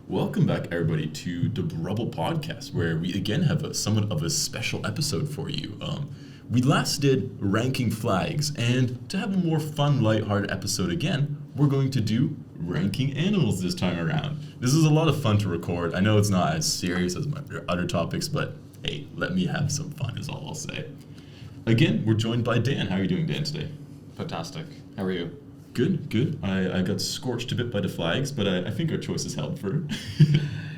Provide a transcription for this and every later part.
Welcome back, everybody, to the BRUBBLE podcast, where we again have somewhat of a special episode for you. We last did ranking flags, and to have a more fun, lighthearted episode again, we're going to do ranking animals this time around. This is a lot of fun to record. I know it's not as serious as my other topics, but hey, let me have some fun is all I'll say. Again, we're joined by Dan. How are you doing, Dan, today? Fantastic. How are you? Good. I got scorched a bit by the flags, but I think our choices held for.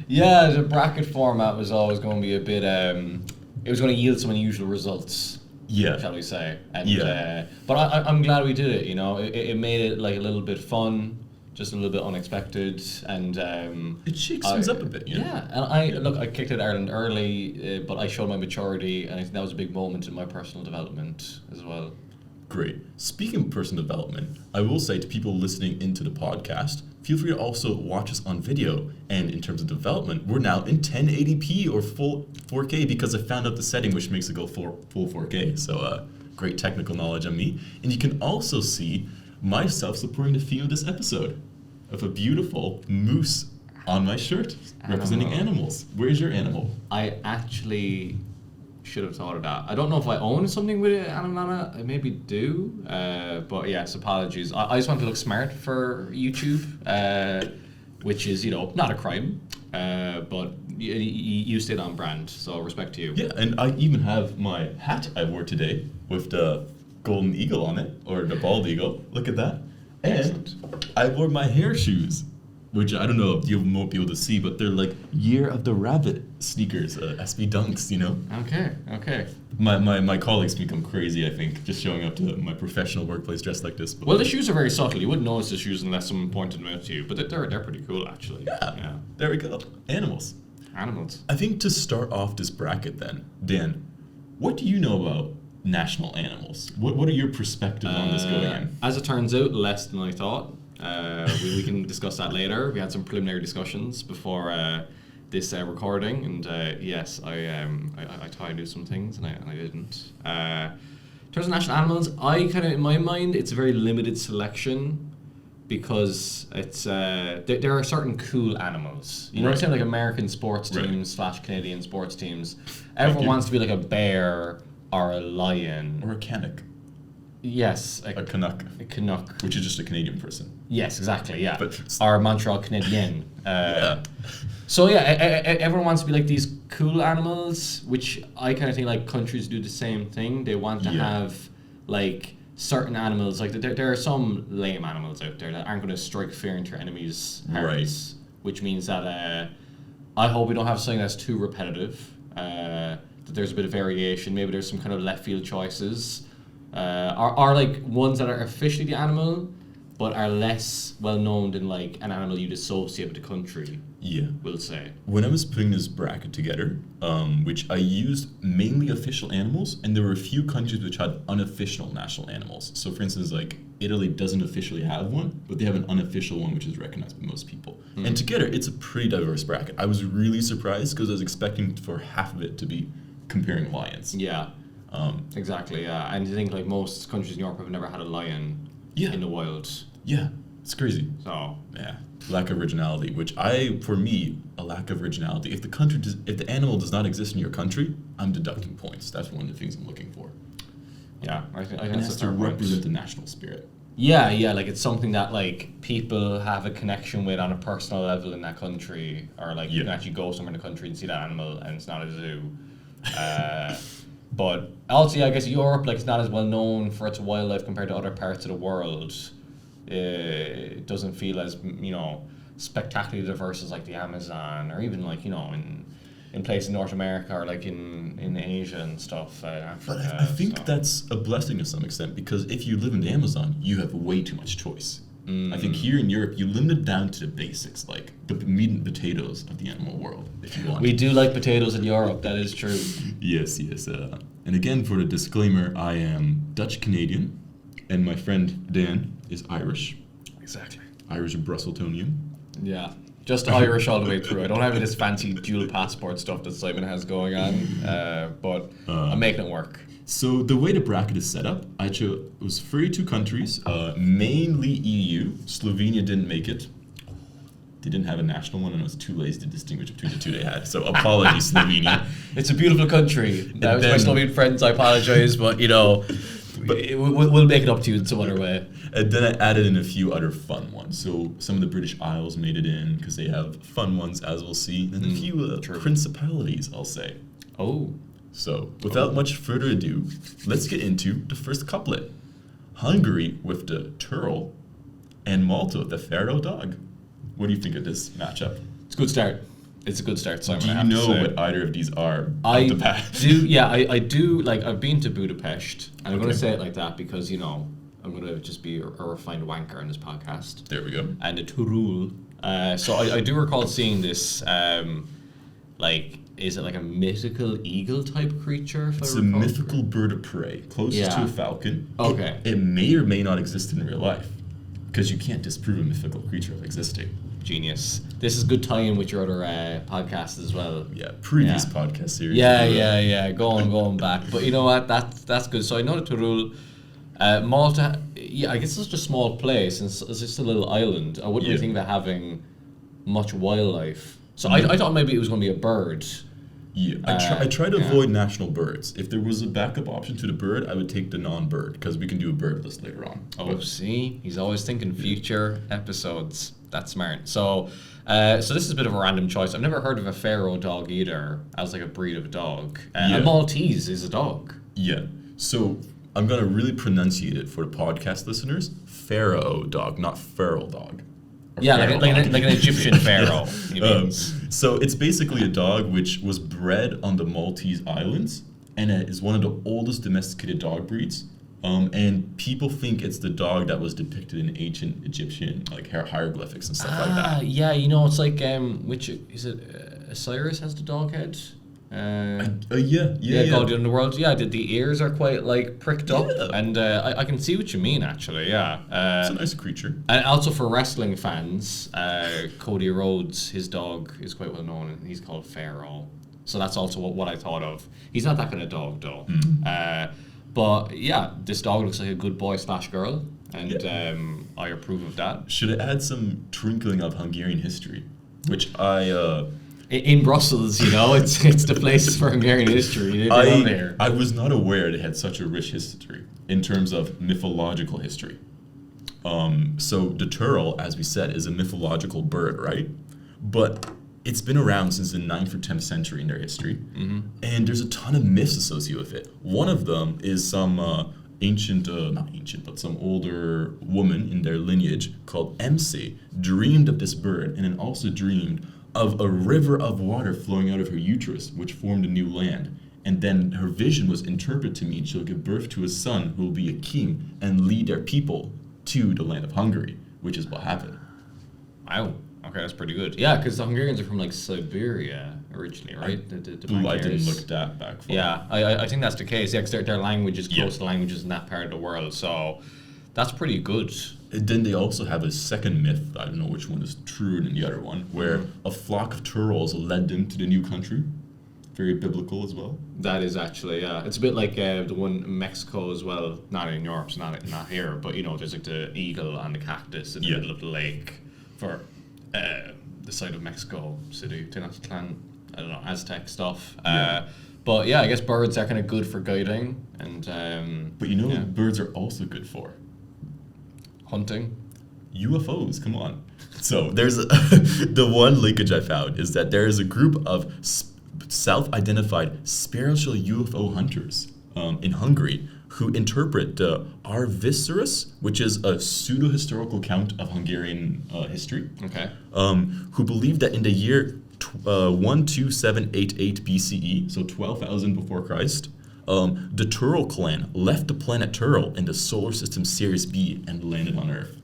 Yeah, the bracket format was always going to be a bit, it was going to yield some unusual results, shall we say. And, but I'm glad we did it, you know. It made it like a little bit fun, just a little bit unexpected, and it shakes things up a bit, you know? Yeah, and I kicked out Ireland early, but I showed my maturity, and I think that was a big moment in my personal development as well. Great. Speaking of personal development, I will say to people listening into the podcast, feel free to also watch us on video. And in terms of development, we're now in 1080p or full 4K because I found out the setting which makes it go full 4K. So great technical knowledge on me. And you can also see myself supporting the theme of this episode of a beautiful moose on my shirt representing animals. Where's your animal? I actually should have thought of that. I don't know if I own something with an animal on it. I maybe do. But yes, apologies. I just want to look smart for YouTube, which is, you know, not a crime. But you stayed on brand, so respect to you. Yeah, and I even have my hat I wore today with the golden eagle on it, or the bald eagle. Look at that. And excellent. I wore my hair shoes, which I don't know if you won't be able to see, but they're like Year of the Rabbit sneakers, SB Dunks, you know? Okay. My colleagues become crazy, I think, just showing up to my professional workplace dressed like this. But well, the shoes are very subtle. You wouldn't notice the shoes unless someone pointed them out to you, but they're pretty cool, actually. Yeah. There we go. Animals. I think to start off this bracket then, Dan, what do you know about national animals? What are your perspectives on this going in? As it turns out, less than I thought. We can discuss that later. We had some preliminary discussions before this recording, and yes, I thought I knew some things, and I didn't. In terms of national animals, I kind of, in my mind, it's a very limited selection because it's there are certain cool animals. You know what I'm saying? Like American sports teams / Canadian sports teams. Everyone wants to be like a bear or a lion or a Canuck. Yes. A Canuck. A Canuck. Which is just a Canadian person. Yes, exactly, yeah. But or Montreal Canadien. So yeah, everyone wants to be like these cool animals, which I kind of think like countries do the same thing. They want to have like certain animals, like there are some lame animals out there that aren't going to strike fear into your enemies' hearts, which means that I hope we don't have something that's too repetitive, that there's a bit of variation, maybe there's some kind of left field choices. Are like ones that are officially the animal, but are less well known than like an animal you'd associate with the country. Yeah, we'll say. When I was putting this bracket together, which I used mainly official animals, and there were a few countries which had unofficial national animals. So, for instance, like Italy doesn't officially have one, but they have an unofficial one which is recognized by most people. And together, it's a pretty diverse bracket. I was really surprised because I was expecting for half of it to be comparing lions. Yeah. Exactly, yeah. And you think like most countries in Europe have never had a lion in the wild. Yeah, it's crazy. So yeah, lack of originality. For me, a lack of originality. If the animal does not exist in your country, I'm deducting points. That's one of the things I'm looking for. Yeah, I think it has to represent the national spirit. Yeah, like it's something that like people have a connection with on a personal level in that country, or like you can actually go somewhere in the country and see that animal, and it's not a zoo. But also, I guess Europe, like, it's not as well known for its wildlife compared to other parts of the world. It doesn't feel as, you know, spectacularly diverse as like the Amazon, or even like, you know, in places in North America, or like in Asia and stuff. Africa, but I think that's a blessing to some extent, because if you live in the Amazon, you have way too much choice. I think here in Europe, you limit it down to the basics, like the meat and potatoes of the animal world, if you want. We do like potatoes in Europe, that is true. Yes. And again, for the disclaimer, I am Dutch-Canadian, and my friend Dan is Irish. Exactly. Irish Brusseltonian. Yeah. Just Irish all the way through. I don't have this fancy dual passport stuff that Simon has going on, but I'm making it work. So the way the bracket is set up, it was 32 countries, mainly EU. Slovenia didn't make it. they didn't have a national one, and I was too lazy to distinguish between the two they had. So apologies, Slovenia. It's a beautiful country. Now, to my Slovenian friends, I apologize, but we'll make it up to you in some other way. And then I added in a few other fun ones. So some of the British Isles made it in because they have fun ones, as we'll see, and a few principalities, I'll say. Oh. So without much further ado, let's get into the first couplet. Hungary with the turtle, and Malta with the pharaoh dog. What do you think of this matchup? It's a good start. It's a good start, Simon. Do you know what either of these are? I do. Yeah, I do. Like, I've been to Budapest, and I'm going to say it like that because I'm going to just be a refined wanker on this podcast. There we go. And the Turul. So I do recall seeing this. Is it like a mythical eagle type creature? It's a mythical bird of prey, closest to a falcon. Okay. It may or may not exist in real life, because you can't disprove a mythical creature of existing. Genius. This is good tie-in with your other podcast as well. Yeah, previous podcast series. Yeah. Going back. But you know what? That's good. So I know the Turul. Malta, I guess it's just a small place, and it's just a little island. I wouldn't really think of it having much wildlife. So I thought maybe it was going to be a bird. Yeah, I try to avoid national birds. If there was a backup option to the bird, I would take the non-bird, because we can do a bird list later on. Oh, see? He's always thinking future episodes. That's smart. So this is a bit of a random choice. I've never heard of a pharaoh dog either as like a breed of dog. A Maltese is a dog. Yeah. So I'm going to really pronunciate it for the podcast listeners. Pharaoh dog, not feral dog. Yeah, like an Egyptian pharaoh. So it's basically a dog which was bred on the Maltese Islands, and it is one of the oldest domesticated dog breeds. And people think it's the dog that was depicted in ancient Egyptian hieroglyphics and stuff like that. Yeah, it's like which is it? Osiris has the dog head. God the Underworld. Yeah, the ears are quite like pricked up, and I can see what you mean actually. Yeah, it's a nice creature. And also for wrestling fans, Cody Rhodes, his dog is quite well known, and he's called Pharaoh. So that's also what I thought of. He's not that kind of dog though. But yeah, this dog looks like a good boy / girl, and I approve of that. Should I add some twinkling of Hungarian history, which I. In Brussels, it's the place for Hungarian history. I was not aware they had such a rich history in terms of mythological history. So the turtle, as we said, is a mythological bird, right? But it's been around since the 9th or 10th century in their history. Mm-hmm. And there's a ton of myths associated with it. One of them is some some older woman in their lineage called MC dreamed of this bird, and then also dreamed of a river of water flowing out of her uterus, which formed a new land. And then her vision was interpreted to mean she'll give birth to a son who will be a king and lead their people to the land of Hungary, which is what happened. Wow. Okay, that's pretty good. Yeah, because the Hungarians are from Siberia originally, right? I didn't look that back far. Yeah, I think that's the case. Yeah, because their language is close to languages in that part of the world, so that's pretty good. And then they also have a second myth, I don't know which one is truer than the other one, where a flock of turtles led them to the new country. Very biblical as well. That is actually, yeah. It's a bit like the one in Mexico as well, not in Europe, so not here, but there's like the eagle and the cactus in the middle of the lake for the site of Mexico City, Tenochtitlan, I don't know, Aztec stuff. But yeah, I guess birds are kind of good for guiding, and but birds are also good for hunting. UFOs, come on. So there's the one linkage I found is that there is a group of self-identified spiritual UFO hunters in Hungary who interpret the Arvisurus, which is a pseudo-historical account of Hungarian history. Okay. Who believe that in the year 12788 BCE, so 12,000 before Christ, the Turtle clan left the planet Turtle in the solar system Sirius B and landed on Earth.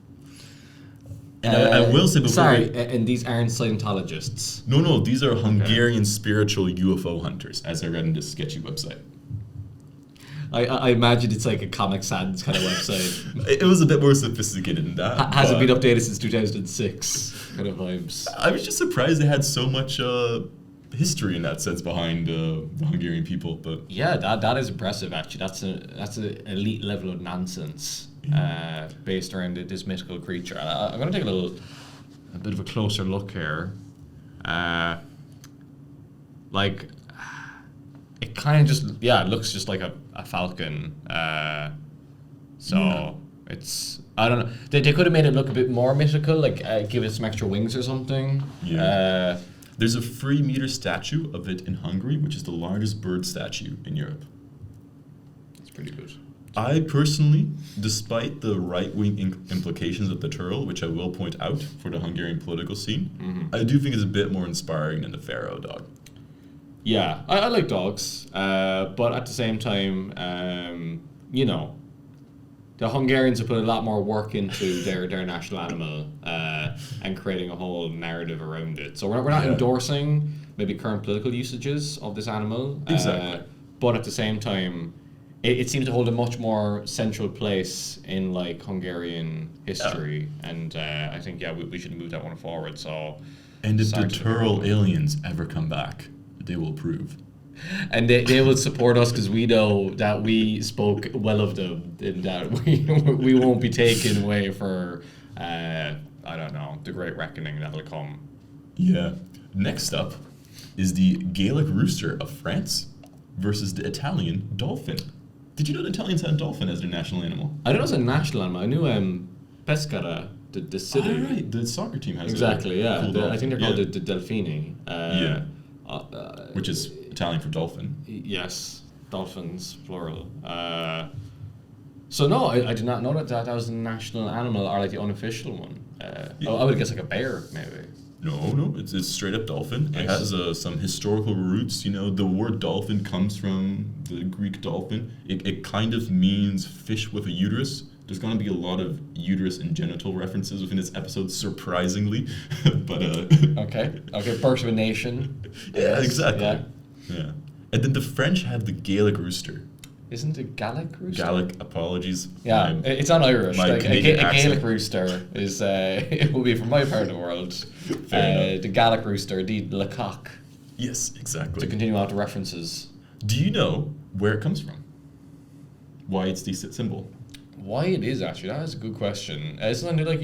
And I will say before... Sorry, and these aren't Scientologists? No, these are Hungarian spiritual UFO hunters, as I read in this sketchy website. I imagine it's like a Comic Sans kind of website. It was a bit more sophisticated than that. Hasn't been updated since 2006 kind of vibes. I was just surprised they had so much history in that sense behind the Hungarian people. But yeah, that is impressive actually. That's an elite level of nonsense based around this mythical creature. I'm going to take a a bit of a closer look here. Like, it kind of just, it looks just like a falcon. It's, I don't know. They could have made it look a bit more mythical, like give it some extra wings or something. Yeah. There's a 3-meter statue of it in Hungary, which is the largest bird statue in Europe. It's pretty good. I personally, despite the right-wing implications of the turtle, which I will point out for the Hungarian political scene, I do think it's a bit more inspiring than the pharaoh dog. Yeah, I like dogs, but at the same time, the Hungarians have put a lot more work into their national animal and creating a whole narrative around it. So we're not endorsing maybe current political usages of this animal. Exactly. But at the same time, it seems to hold a much more central place in like Hungarian history, and I think we should move that one forward. So, and if the turtle aliens ever come back, they will approve. And they will support us because we know that we spoke well of them and that we won't be taken away for, I don't know, the great reckoning that'll come. Yeah. Next up is the Gaelic rooster of France versus the Italian dolphin. Did you know the Italians had a dolphin as their national animal? I don't know it's a national animal. I knew Pescara, the city. Oh, right. The soccer team has exactly, a cool I think they're called the Delfini. Which is Italian for dolphin. Yes, dolphins, plural. So no, I did not know that was the national animal or like the unofficial one. I would guess like a bear, maybe. No, it's straight up dolphin. Nice. It has some historical roots. The word dolphin comes from the Greek dolphin. It kind of means fish with a uterus. There's going to be a lot of uterus and genital references within this episode, surprisingly. But Okay, birth of a nation. Yeah, exactly. Yeah. And then the French have the Gaelic rooster. Isn't it Gaelic rooster? Gaelic, apologies. Yeah, it's on Irish. My Like a Canadian Gaelic accent. rooster is it will be from my part of the world. The Gaelic rooster, the Le Coq. Yes, exactly. To continue out the references. Do you know where it comes from? Why it's the symbol? Why it is actually, that is a good question. Isn't it like,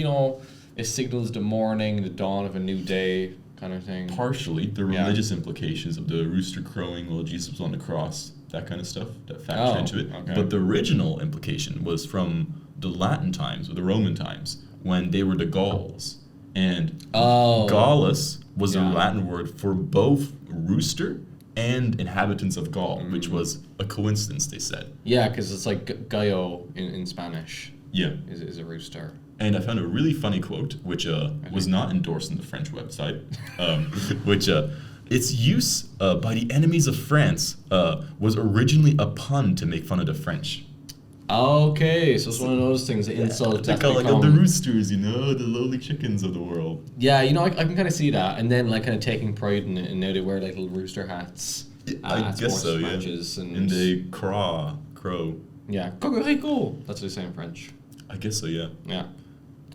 it signals the morning, the dawn of a new day kind of thing? Partially, the religious implications of the rooster crowing while Jesus was on the cross, that kind of stuff, that factor into it. Okay. But the original implication was from the Latin times, or the Roman times, when they were the Gauls. And Gallus was a Latin word for both rooster and inhabitants of Gaul, which was a coincidence, they said. Yeah, because it's like gallo in Spanish. Yeah. Is a rooster. And I found a really funny quote, which was not endorsed on the French website, which its use by the enemies of France was originally a pun to make fun of the French. Okay, so it's one of those things, the insult. They call the roosters, the lowly chickens of the world. Yeah, I can kind of see that, and then like kind of taking pride in it, and now they wear like little rooster hats. I guess so, matches, yeah. And they crow. Yeah, cocorico. That's what they say in French. I guess so, yeah. Yeah.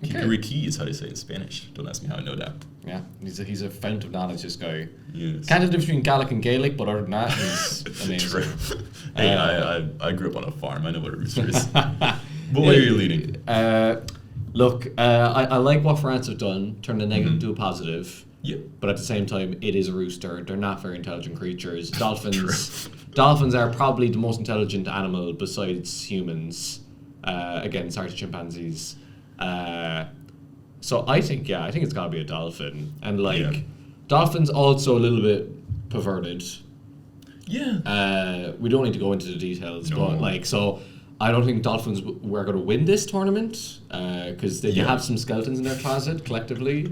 Kikuriki is how they say it in Spanish. Don't ask me how I know that. Yeah, he's a fount of knowledge, this guy. Yes. Can't tell the difference between Gaelic and Gaelic, but other than that, he's amazing. True. Hey, I grew up on a farm. I know what a rooster is. What way are you leading? Look, I like what France have done, turn the negative into a positive. Yeah. But at the same time, it is a rooster. They're not very intelligent creatures. Dolphins are probably the most intelligent animal besides humans. Again, sorry to chimpanzees. So I think it's got to be a dolphin. And dolphins also a little bit perverted. Yeah. We don't need to go into the details, but so I don't think dolphins were going to win this tournament because they have some skeletons in their closet collectively,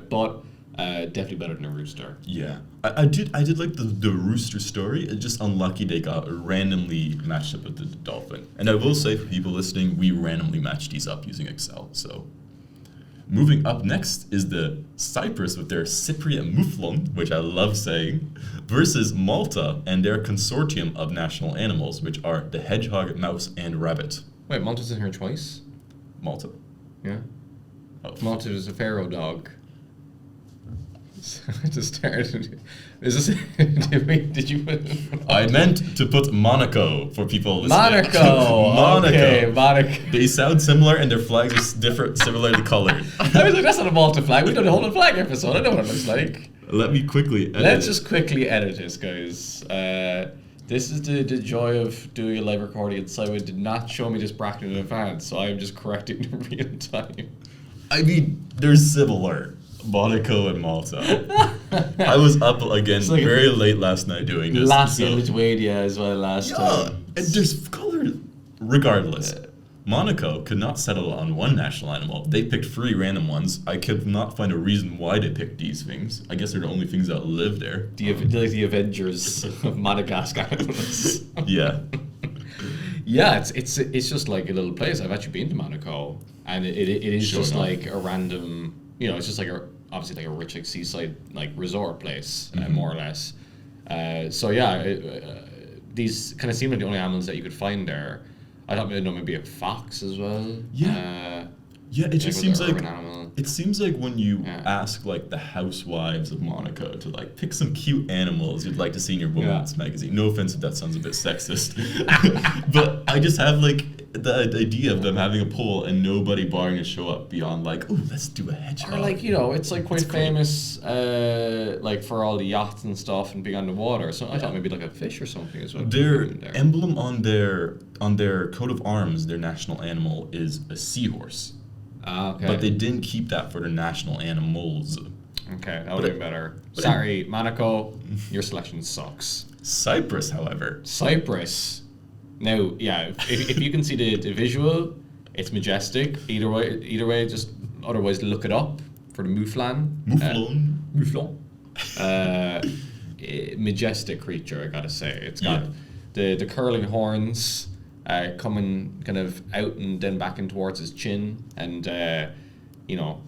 but definitely better than a rooster. Yeah, I did like the rooster story. It's just unlucky they got randomly matched up with the dolphin. And I will say for people listening, we randomly matched these up using Excel. So moving up next is the Cyprus with their Cypriot mouflon, which I love saying, versus Malta and their consortium of national animals, which are the hedgehog, mouse, and rabbit. Wait, Malta's in here twice? Malta? Yeah. Oh. Malta is a pharaoh dog. Just started. Is this? Did you put? I meant to put Monaco for people listening. Monaco. Monaco. Okay, Monaco. They sound similar and their flags are different, similarly colored. I was like, that's not a Malta flag. We done a whole flag episode. I know what it looks like. Let me quickly edit. Let's just quickly edit this, guys. This is the joy of doing a live recording. And Simon did not show me this bracket in advance, so I'm just correcting in real time. I mean, they're similar. Monaco and Malta. I was up again like very late last night doing this. Latvia and Lithuania as well last time. And there's color. Regardless, Monaco could not settle on one national animal. They picked 3 random ones. I could not find a reason why they picked these things. I guess they're the only things that live there. They're like the Avengers of Madagascar. Yeah. Yeah, it's just like a little place. I've actually been to Monaco, and it is Sure just enough. like a random, it's just like obviously like a rich like seaside like resort place, more or less. These kind of seem like the only animals that you could find there. I thought maybe a fox as well. Yeah. Yeah, it just like seems an like urban animal. it seems like when you ask like the housewives of Monaco to like pick some cute animals you'd like to see in your women's magazine. No offense if that sounds a bit sexist, but I just have like the idea of them having a poll and nobody barring to show up beyond like, oh, let's do a hedgehog. Or like it's like quite It's great. famous, like for all the yachts and stuff and being on the water. So I thought maybe like a fish or something as well. Their emblem on their coat of arms, their national animal is a seahorse. Ah, okay. But they didn't keep that for their national animals. Okay, that would have been better. Sorry, Monaco, your selection sucks. Cyprus, however. Cyprus. Now, yeah, if you can see the visual, it's majestic. Either way, just otherwise look it up for the mouflon. Mouflon. Majestic creature, I gotta say. It's got the curling horns coming kind of out and then back in towards his chin, and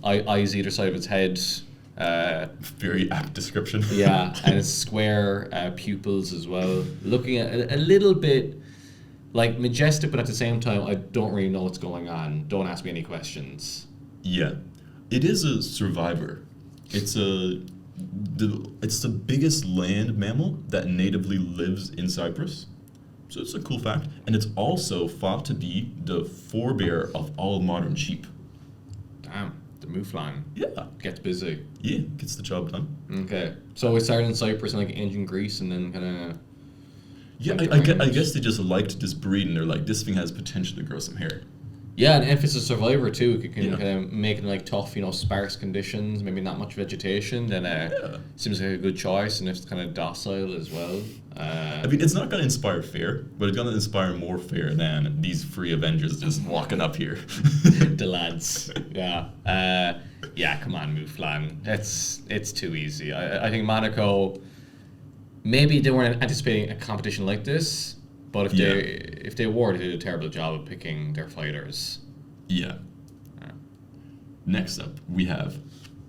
eyes either side of its head. Very apt description. Yeah, and it's square pupils as well. Looking at a little bit like majestic, but at the same time, I don't really know what's going on. Don't ask me any questions. Yeah, it is a survivor. It's the biggest land mammal that natively lives in Cyprus. So it's a cool fact, and it's also thought to be the forebear of all modern sheep. Damn, the mouflon Yeah, gets busy. yeah, gets the job done. Okay, so we started in Cyprus in like ancient Greece, and then kind of. Yeah, I guess they just liked this breed, and they're like, this thing has potential to grow some hair. Yeah, and if it's a survivor too, it can kind of make it like tough, sparse conditions, maybe not much vegetation, then seems like a good choice, and if it's kind of docile as well. I mean, it's not going to inspire fear, but it's going to inspire more fear than these 3 Avengers just walking up here. The lads, yeah, come on, Mouflon. It's too easy. I think Monaco, maybe they weren't anticipating a competition like this, but if they were, they did a terrible job of picking their fighters. Yeah. Next up, we have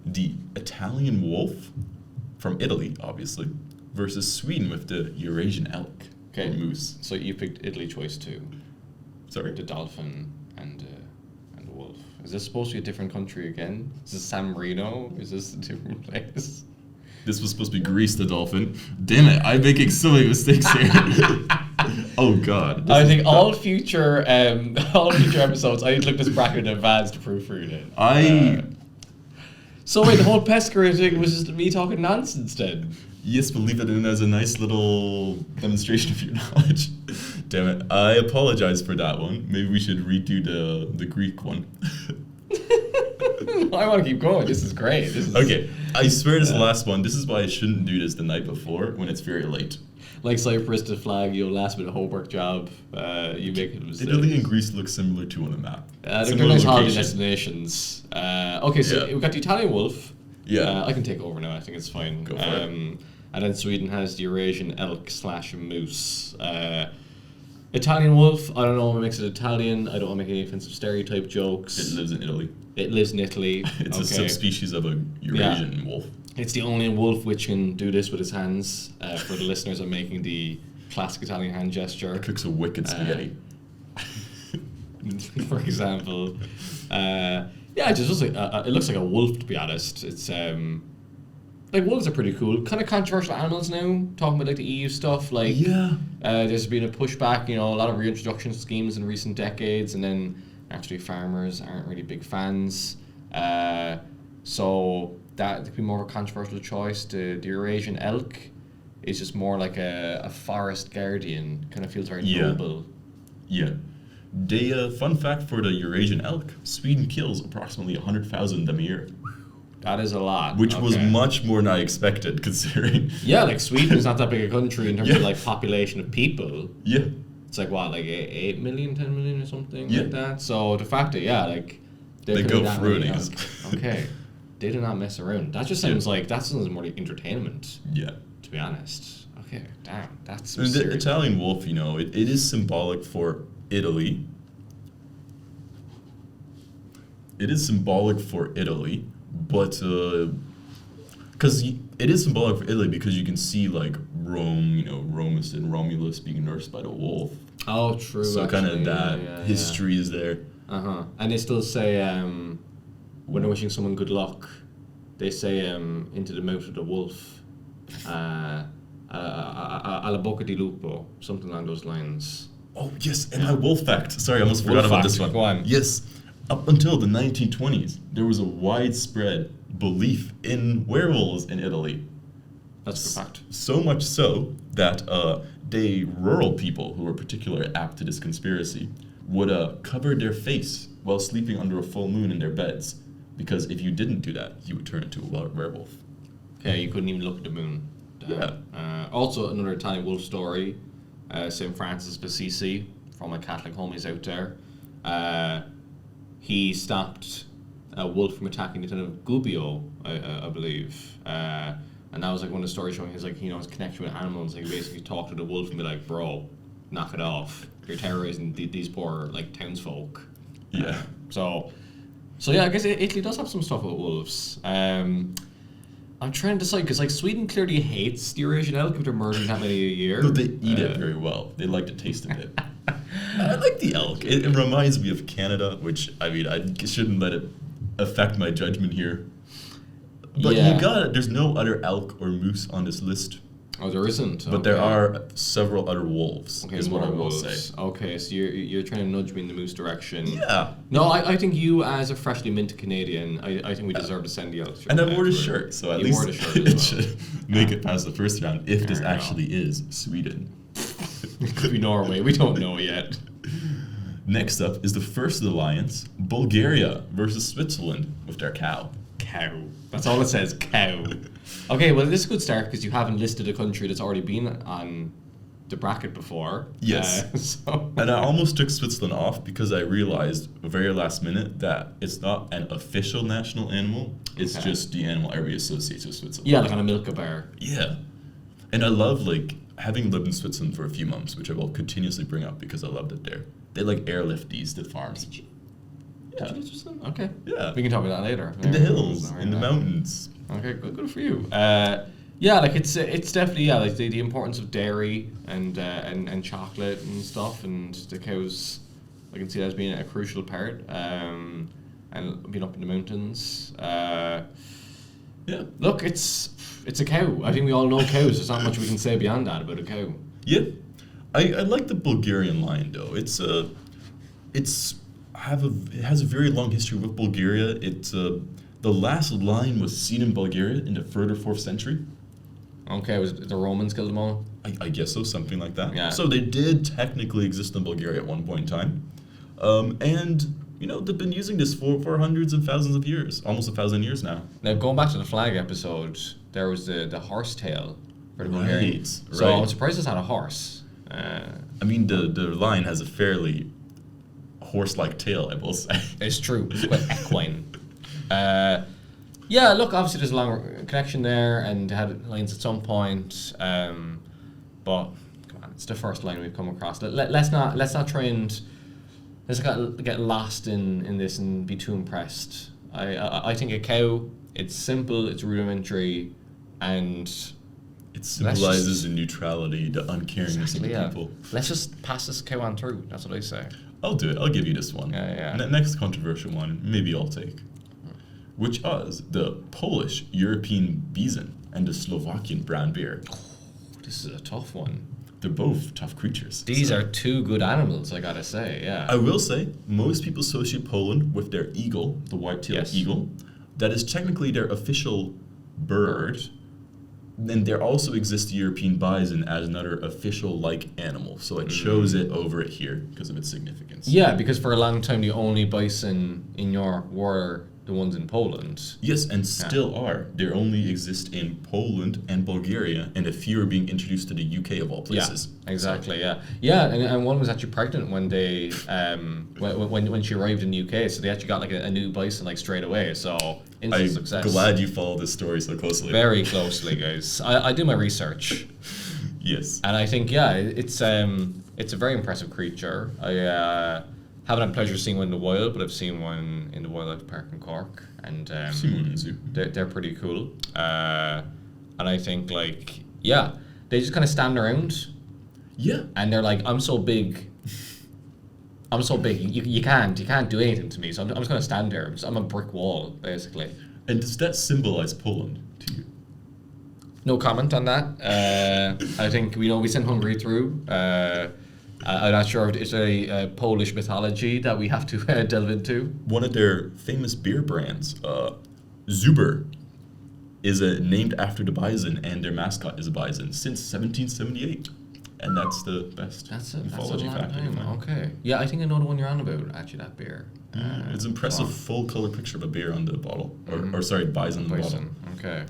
the Italian wolf from Italy, obviously, versus Sweden with the Eurasian elk or moose. So you picked Italy choice 2. Sorry? The dolphin and the wolf. Is this supposed to be a different country again? Is this San Marino? Is this a different place? This was supposed to be Greece, the dolphin. Damn it, I'm making so many mistakes here. Oh god. I think all future episodes, I need to look this bracket in advance to proofread it. So wait, the whole Pescara thing was just me talking nonsense then? Yes, but leave it in as a nice little demonstration of your knowledge. Damn it, I apologize for that one. Maybe we should redo the Greek one. I want to keep going. This is great. Okay, I swear this is the last one. This is why I shouldn't do this the night before when it's very late. Like Cyprus to flag, last minute homework job, you make a mistake. Italy and Greece look similar to on the map. They're nice holiday destinations. Okay, so we've got the Italian wolf. Yeah. I can take over now. I think it's fine. Go for it. And then Sweden has the Eurasian elk / moose. Italian wolf, I don't know what makes it Italian. I don't want to make any offensive stereotype jokes. It lives in Italy. It lives in Italy. It's a subspecies of a Eurasian wolf. It's the only wolf which can do this with his hands. For the listeners, I'm making the classic Italian hand gesture. It cooks a wicked spaghetti. For example. It just looks like it looks like a wolf, to be honest. It's like wolves are pretty cool. Kind of controversial animals now. Talking about like the EU stuff, like there's been a pushback. You know, a lot of reintroduction schemes in recent decades, and then actually farmers aren't really big fans. So that could be more of a controversial choice. The Eurasian elk is just more like a forest guardian. Kind of feels very noble. Yeah. Fun fact for the Eurasian elk: Sweden kills approximately 100,000 of them a year. That is a lot. Which was much more than I expected, considering. Yeah, like Sweden is not that big a country in terms of like population of people. Yeah. It's like what, like 8 million, 10 million or something like that. So the fact that like they go through it. Okay, they do not mess around. That just sounds like more like entertainment. Yeah. To be honest. Okay, damn, that's. The Italian wolf, you know, it is symbolic for Italy. It is symbolic for Italy. But, because it is symbolic for Italy because you can see, like, Rome, you know, Romus and Romulus being nursed by the wolf. Oh, true. So kind of that history is there. And they still say, when they're wishing someone good luck, they say, into the mouth of the wolf, alla bocca di lupo, something along those lines. Oh, yes, and my wolf fact. Sorry, I almost forgot about this one. Go on. Yes. Up until the 1920s, there was a widespread belief in werewolves in Italy. That's a fact. So much so that rural people who were particularly apt to this conspiracy would cover their face while sleeping under a full moon in their beds, because if you didn't do that, you would turn into a werewolf. Okay, you couldn't even look at the moon. Also, another Italian wolf story. St. Francis of Assisi, from my Catholic homies out there. He stopped a wolf from attacking the town of Gubbio, I believe. And that was like one of the stories showing his connection with animals. Like, he basically talked to the wolf and be like, bro, knock it off. You're terrorizing these poor like townsfolk. Yeah. So yeah, I guess Italy does have some stuff with wolves. I'm trying to decide, because like Sweden clearly hates the Eurasian elk if they're murdering that many a year. No, they eat it very well. They like to taste of it. I like the elk. It reminds me of Canada, which, I mean, I shouldn't let it affect my judgment here. But you got it. There's no other elk or moose on this list. Oh, there isn't? But there are several other wolves, is what I will say. Okay, so you're trying to nudge me in the moose direction. Yeah. No, I think you, as a freshly minted Canadian, I think we deserve to send the elk. And I wore the shirt, so at least it should make it past the first round, if this actually is Sweden. It could be Norway. We don't know yet. Next up is the first of the alliance, Bulgaria versus Switzerland with their cow. Cow. That's all it says, cow. Okay, well, this is a good start because you haven't listed a country that's already been on the bracket before. Yes. And I almost took Switzerland off because I realized very last minute that it's not an official national animal. It's just the animal everybody associates with Switzerland. Yeah, like on a Milka bar. Yeah. And I love, like, having lived in Switzerland for a few months, which I will continuously bring up because I loved it there. They, like, airlift these to farms. Did you live in Switzerland? Okay. Yeah. We can talk about that later. In the hills, in the mountains. Okay, good for you. Yeah, like it's definitely like the importance of dairy and chocolate and stuff, and the cows. I can see that as being a crucial part. And being up in the mountains. Yeah. Look, it's a cow. I think we all know cows. There's not much we can say beyond that about a cow. Yeah, I like the Bulgarian lion though. It has a very long history with Bulgaria. The last lion was seen in Bulgaria in the 3rd or 4th century. Okay, was the Romans killed them all? I guess so, something like that. Yeah. So they did technically exist in Bulgaria at one point in time. And, you know, they've been using this for hundreds and thousands of years, almost 1,000 years now. Now, going back to the flag episode, there was the horse tail for the Bulgarian. So I'm surprised it's not a horse. I mean, the lion has a fairly horse-like tail, I will say. It's true. It's quite equine. Yeah, look, obviously there's a long connection there, and they had lines at some point. But come on, it's the first line we've come across. Let's not try and let's not get lost in this and be too impressed. I think a cow, it's simple, it's rudimentary, and it symbolizes the neutrality, the uncaringness of the people. Let's just pass this cow on through. That's what I say. I'll do it. I'll give you this one. Yeah. Next controversial one, maybe I'll take, which is the Polish European bison. and the Slovakian brown bear. This is a tough one. They're both tough creatures. These are two good animals, I gotta say, yeah. I will say, most people associate Poland with their eagle, the white-tailed eagle. That is technically their official bird. And there also exists the European bison as another official-like animal. So I chose it over it here because of its significance. Yeah, because for a long time the only bison in Europe were the ones in Poland. Yes, and still are. They only exist in Poland and Bulgaria, and a few are being introduced to the UK of all places. Yeah, exactly. Yeah, and one was actually pregnant when they when she arrived in the UK, so they actually got like a new bison like straight away. So instant success. I'm glad you followed this story so closely. Very closely, guys. I do my research. Yes, and I think it's a very impressive creature. I haven't had the pleasure of seeing one in the wild, but I've seen one in the Wildlife Park in Cork, and seen one in the zoo. They're pretty cool. And I think they just kind of stand around. Yeah. And they're like, I'm so big. You can't do anything to me. So I'm just gonna stand there. I'm a brick wall, basically. And does that symbolize Poland to you? No comment on that. I think we sent Hungary through. I'm not sure if it's a Polish mythology that we have to delve into. One of their famous beer brands, Zuber, is named after the bison, and their mascot is a bison since 1778. And that's the best mythology fact. Okay. Yeah, I think I know the one you're on about, actually, that beer. It's an impressive full color picture of a beer on the bottle. Or sorry, bison on the bottle. Okay.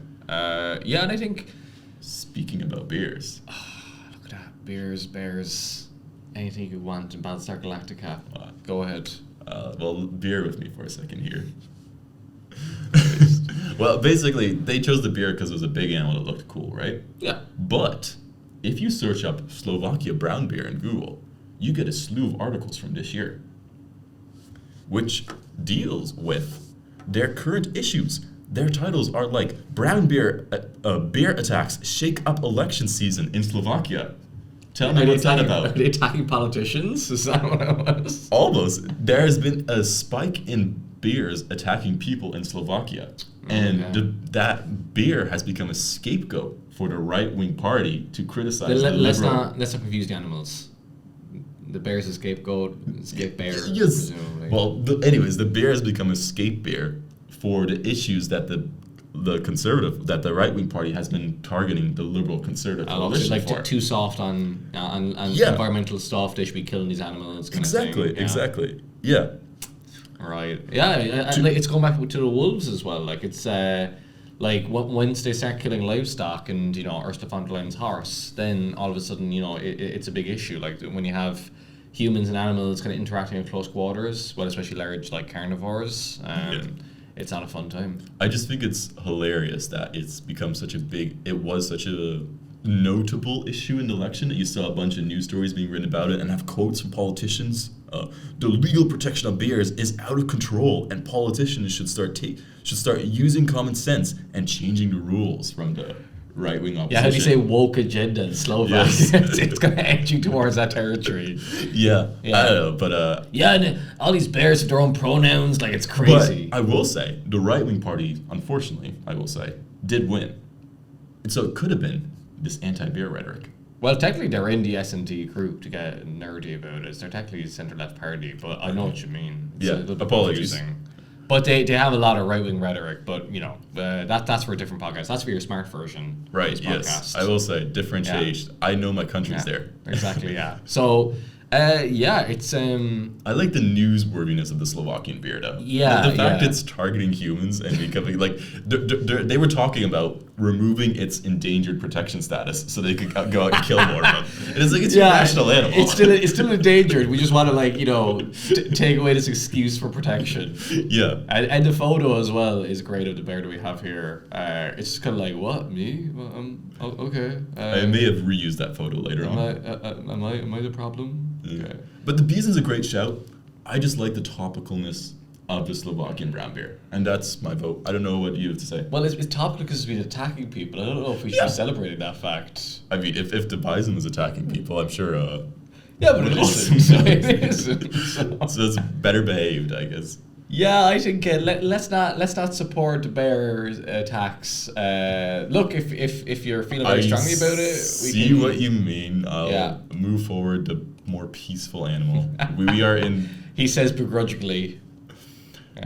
Yeah, and I think... Speaking about beers. Look at that. Bears. Anything you want in Battlestar Galactica. Go ahead. Well, bear with me for a second here. Well, basically, they chose the beer because it was a big animal that looked cool, right? Yeah. But if you search up Slovakia brown bear in Google, you get a slew of articles from this year, which deals with their current issues. Their titles are like brown bear attacks shake up election season in Slovakia. Tell me what's that about? Are they attacking politicians? Is that what it was? Almost. There has been a spike in bears attacking people in Slovakia. And that beer has become a scapegoat for the right-wing party to criticize the let's liberal... not confuse the animals. The bear's a scapegoat, bear. Yes. Presumably. Well, anyways, the bear has become a scape bear for the issues that the right-wing party has been targeting the liberal conservative coalition like for. Too soft on environmental stuff. They should be killing these animals. Exactly. Yeah. Right. Yeah. It's going back to the wolves as well. Like it's like once they start killing livestock and Ursula von der Leyen's horse, then all of a sudden it's a big issue. Like when you have humans and animals kind of interacting in close quarters, well, especially large like carnivores. It's not a fun time. I just think it's hilarious that it was such a notable issue in the election that you saw a bunch of news stories being written about it and have quotes from politicians. The legal protection of bears is out of control, and politicians should start using common sense and changing the rules from the right-wing opposition. Yeah, how do you say woke agenda in Slovak? Yes. It's kind of edging towards that territory. Yeah. I don't know, but... and all these bears have their own pronouns, like it's crazy. But I will say, the right-wing party, unfortunately, did win. And so it could have been this anti-bear rhetoric. Well, technically they're in the S&D group to get nerdy about it. They're technically a centre-left party, but I know what you mean. It's a little bit apologies. Confusing. But they have a lot of right-wing rhetoric, but that's for a different podcast. That's for your smart version. Right, of this yes. podcast. I will say, differentiate. Yeah. I know my country's there. Exactly, yeah. So... it's I like the newsworthiness of the Slovakian beer though. Yeah, the fact it's targeting humans and becoming like they were talking about removing its endangered protection status so they could go out and kill more of them. And it's like it's a national animal. It's still endangered. We just want to take away this excuse for protection. Yeah, and the photo as well is great of the bear that we have here. It's just kind of like what me? Well, okay. I may have reused that photo later on. Am I the problem? Okay. But the bison's a great shout. I just like the topicalness of the Slovakian brown beer. And that's my vote. I don't know what you have to say. Well, it's topical because it's been attacking people. I don't know if we should be celebrating that fact. I mean, if the bison was attacking people, I'm sure... yeah, but it isn't. So it isn't. So it's better behaved, I guess. Yeah, I think let's not support the Bears attacks. Look, if you're feeling very strongly about it, see what you mean. I'll move forward to more peaceful animal. we are in. He says begrudgingly.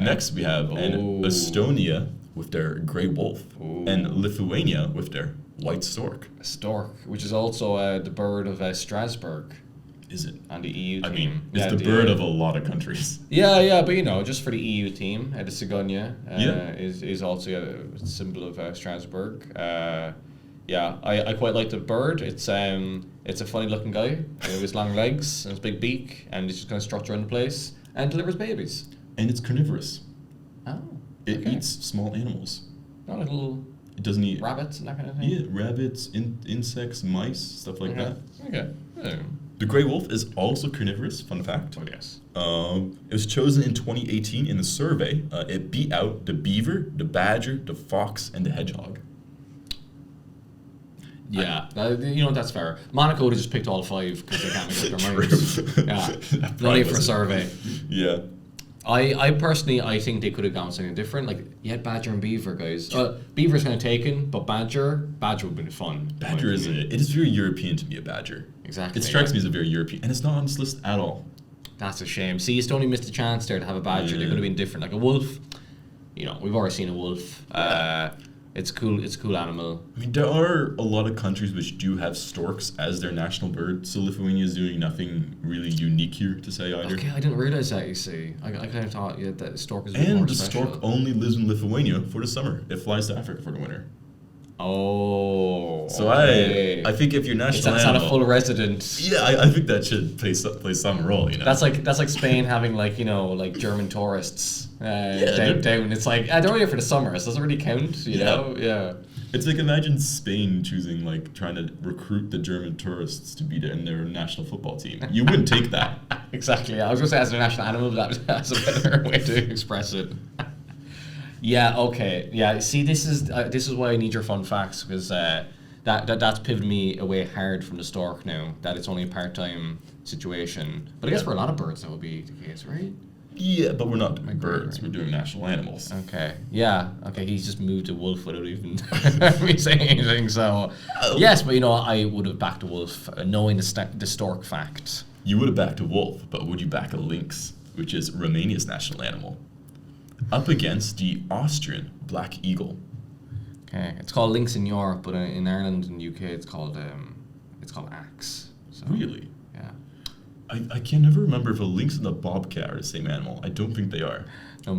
Next, we have Estonia with their grey wolf, and Lithuania with their white stork. Stork, which is also the bird of Strasbourg. Is it? On the EU team. I mean, it's the bird of a lot of countries. Yeah, but just for the EU team, the Cigonia is also a symbol of Strasbourg. I quite like the bird. It's a funny looking guy with his long legs and his big beak, and he's just kind of struts around the place and delivers babies. And it's carnivorous. Oh. It eats small animals. Not little. It doesn't eat rabbits and that kind of thing. Yeah, rabbits, insects, mice, stuff like that. Okay. The grey wolf is also carnivorous, fun fact. Oh, yes. It was chosen in 2018 in the survey. It beat out the beaver, the badger, the fox, and the hedgehog. Yeah, that's fair. Monaco would have just picked all 5 because they can't make up their minds. Yeah, no need for a survey. Yeah. I personally, I think they could have gone something different. Like, you had badger and beaver, guys. Beaver's kind of taken, but badger would have been fun. Badger it is very European to me, a badger. Exactly. It strikes me as a very European, and it's not on this list at all. That's a shame. See, Estonia missed a chance there to have a badger. They could have been different. Like a wolf, we've already seen a wolf. It's cool. It's a cool animal. I mean, there are a lot of countries which do have storks as their national bird, so Lithuania is doing nothing really unique here to say either. Okay, I didn't realize that. You see, I kind of thought that the stork is a bit more special. And the stork only lives in Lithuania for the summer. It flies to Africa for the winter. Oh. So okay. I think if you're national it's animal, not a full resident. Yeah, I think that should play some role. That's like Spain having like German tourists down. It's like they're only here for the summer. So it doesn't really count. You know. Yeah. It's like imagine Spain choosing trying to recruit the German tourists to be in their national football team. You wouldn't take that. Exactly. I was gonna say as their national animal, but that's a better way to express it. Yeah. Okay. Yeah. See, this is why I need your fun facts, because that's pivoted me away hard from the stork now. That it's only a part-time situation. But I guess for a lot of birds that would be the case, right? Yeah, but we're not doing birds. We're doing national animals. Okay. Yeah. Okay. He's just moved a wolf without even me saying anything. So yes, but I would have backed a wolf, knowing the stork fact. You would have backed a wolf, but would you back a lynx, which is Romania's national animal, up against the Austrian black eagle? Okay, it's called lynx in Europe, but in Ireland and UK it's called axe. So, really? Yeah. I can never remember if a lynx and a bobcat are the same animal. I don't think they are. No,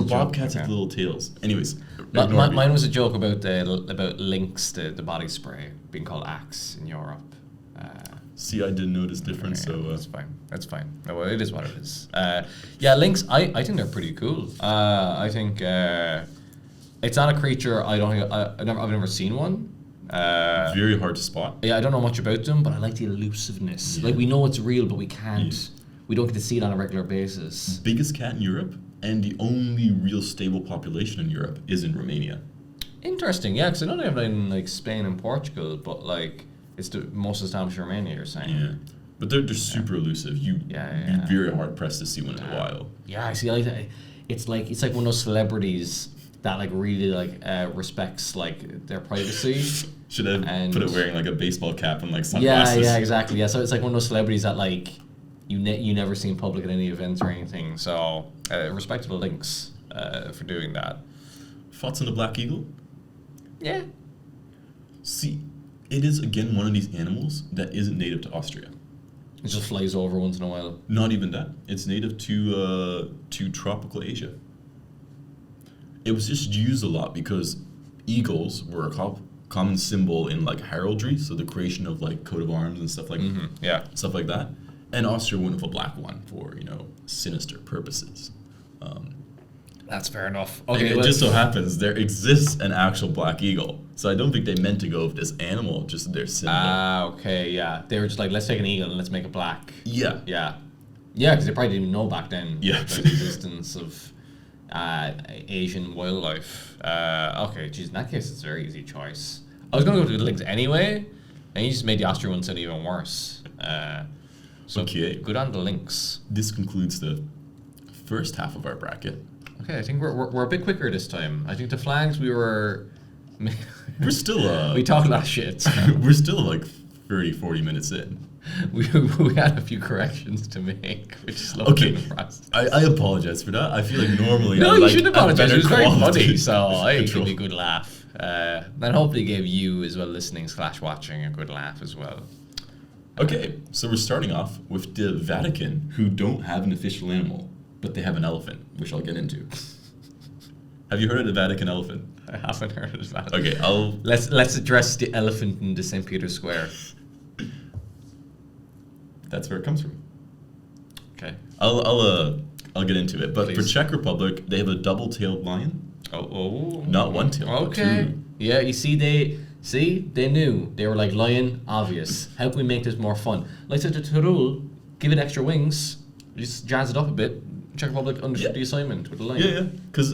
bobcats have little tails. Anyways, mine was a joke about lynx, the body spray being called axe in Europe. See, I didn't notice difference, so that's fine. No, well, it is what it is. Lynx. I think they're pretty cool. I think it's not a creature. I've never seen one. Very hard to spot. Yeah, I don't know much about them, but I like the elusiveness. Yeah. Like, we know it's real, but we can't. Yeah. We don't get to see it on a regular basis. Biggest cat in Europe, and the only real stable population in Europe is in Romania. Interesting, yeah, because I know they have it in Spain and Portugal, but it's the most established in Romania, you're saying. Yeah, but they're super elusive. You'd be very hard pressed to see one in the wild. Yeah, I see. It's like one of those celebrities that really respects their privacy. Should have put it wearing a baseball cap and sunglasses. Yeah, exactly. Yeah, so it's one of those celebrities that you never see in public at any events or anything. So respect to the lynx for doing that. Thoughts on the black eagle? Yeah. See, it is again one of these animals that isn't native to Austria. It just flies over once in a while. Not even that. It's native to tropical Asia. It was just used a lot because eagles were a common symbol in heraldry, so the creation of coat of arms and stuff stuff like that. And Austria wouldn't have a black one for sinister purposes. That's fair enough. Okay, it just so happens there exists an actual black eagle, so I don't think they meant to go with this animal, just their symbol. Okay, yeah. They were just let's take an eagle and let's make it black. Yeah. Yeah. Yeah, because they probably didn't even know back then about the existence of Asian wildlife. Okay, geez, in that case, it's a very easy choice. I was going to go to the lynx anyway, and you just made the Austrian one sound even worse. So okay. Good on the lynx. This concludes the first half of our bracket. Okay, I think we're a bit quicker this time. I think the flags We're still we talk a lot of shit. So. we're still like 30-40 minutes in. we had a few corrections to make, which is lovely Okay, in the process. I apologize for that. I feel like normally No, I you like shouldn't a apologize. better It was very quality funny, so I gave control. me a good laugh. And hopefully gave you as well listening/watching a good laugh as well. Okay, so we're starting off with the Vatican, who don't have an official animal, but they have an elephant, which I'll get into. Have you heard of the Vatican elephant? I haven't heard of that. Okay, Let's address the elephant in the St. Peter's Square. That's where it comes from. Okay. I'll get into it. But for Please. Czech Republic, they have a double-tailed lion. Oh. Not one tail, but Okay. two. Yeah, you see, they knew. They were like, lion, obvious. How can we make this more fun? Like such a Tyrol, give it extra wings, just jazz it up a bit. Czech Republic understood the assignment with the lion. Yeah. Because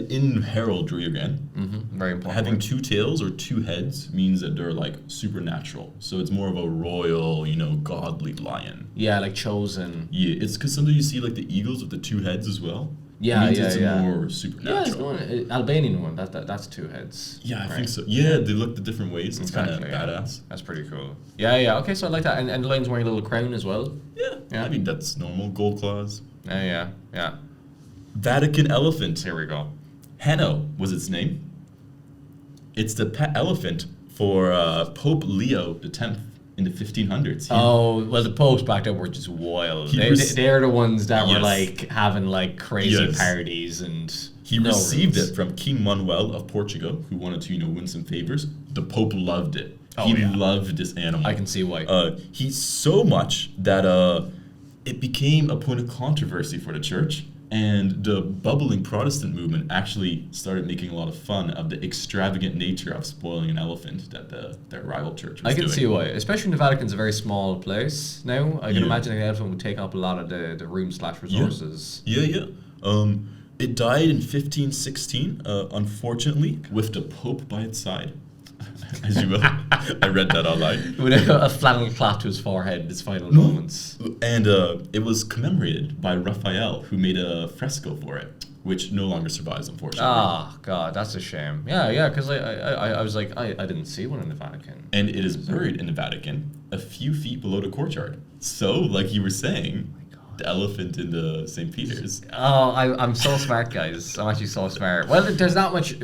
in heraldry again, Very important. having word. two tails or two heads means that they're like supernatural. So it's more of a royal, godly lion. Yeah, like chosen. Yeah, it's because sometimes you see like the eagles with the two heads as well. Yeah, it means yeah, it's yeah. more Yeah, it's supernatural. the one, Albanian one. That's two heads. Yeah, I right? think so. Yeah, they look the different ways. It's kind of Exactly, yeah. badass. That's pretty cool. Yeah. Okay, so I like that. And the lion's wearing a little crown as well. Yeah, I mean that's normal. Gold claws. Yeah. Vatican elephant. Here we go. Hanno was its name. It's the pet elephant for Pope Leo X in the 1500s. Oh, well, the popes back then were just wild. They're the ones that were Yes. like having like crazy Yes. parties and. He no received rules. it from King Manuel of Portugal, who wanted to, win some favors. The Pope loved it. Oh, He yeah. loved this animal. I can see why. He's so much that it became a point of controversy for the church, and the bubbling Protestant movement actually started making a lot of fun of the extravagant nature of spoiling an elephant that their rival church was I can doing. see why, especially in the Vatican's a very small place now. I can Yeah. imagine an elephant would take up a lot of the room/resources. Yeah. It died in 1516, unfortunately, with the Pope by its side. As you will. I read that online. With a flannel cloth to his forehead in his final moments. And it was commemorated by Raphael, who made a fresco for it, which no longer survives, unfortunately. Ah, God, that's a shame. Yeah, because I was like, I didn't see one in the Vatican. And it is buried in the Vatican, a few feet below the courtyard. So, like you were saying, the elephant in the St. Peter's. Oh, I'm so smart, guys. I'm actually so smart. Well, there's not much.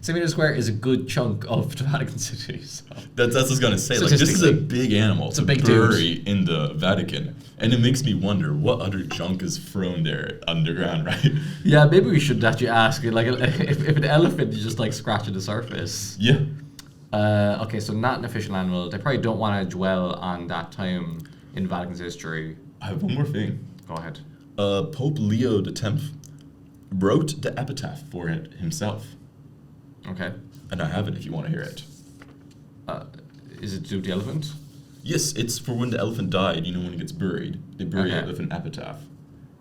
St. Peter's Square is a good chunk of the Vatican City. So. That's what I was going to say. Like, this is a big animal It's a to big bury in the Vatican. And it makes me wonder what other junk is thrown there underground, right? Yeah, maybe we should actually ask. Like, if an elephant is just like scratching the surface. Yeah. Okay, so not an official animal. They probably don't want to dwell on that time in Vatican's history. I have one more thing. Go ahead. Pope Leo X wrote the epitaph for it himself. Okay. And I have it if you want to hear it. Is it to do with the elephant? Yes, it's for when the elephant died, when he gets buried. They bury it with an epitaph.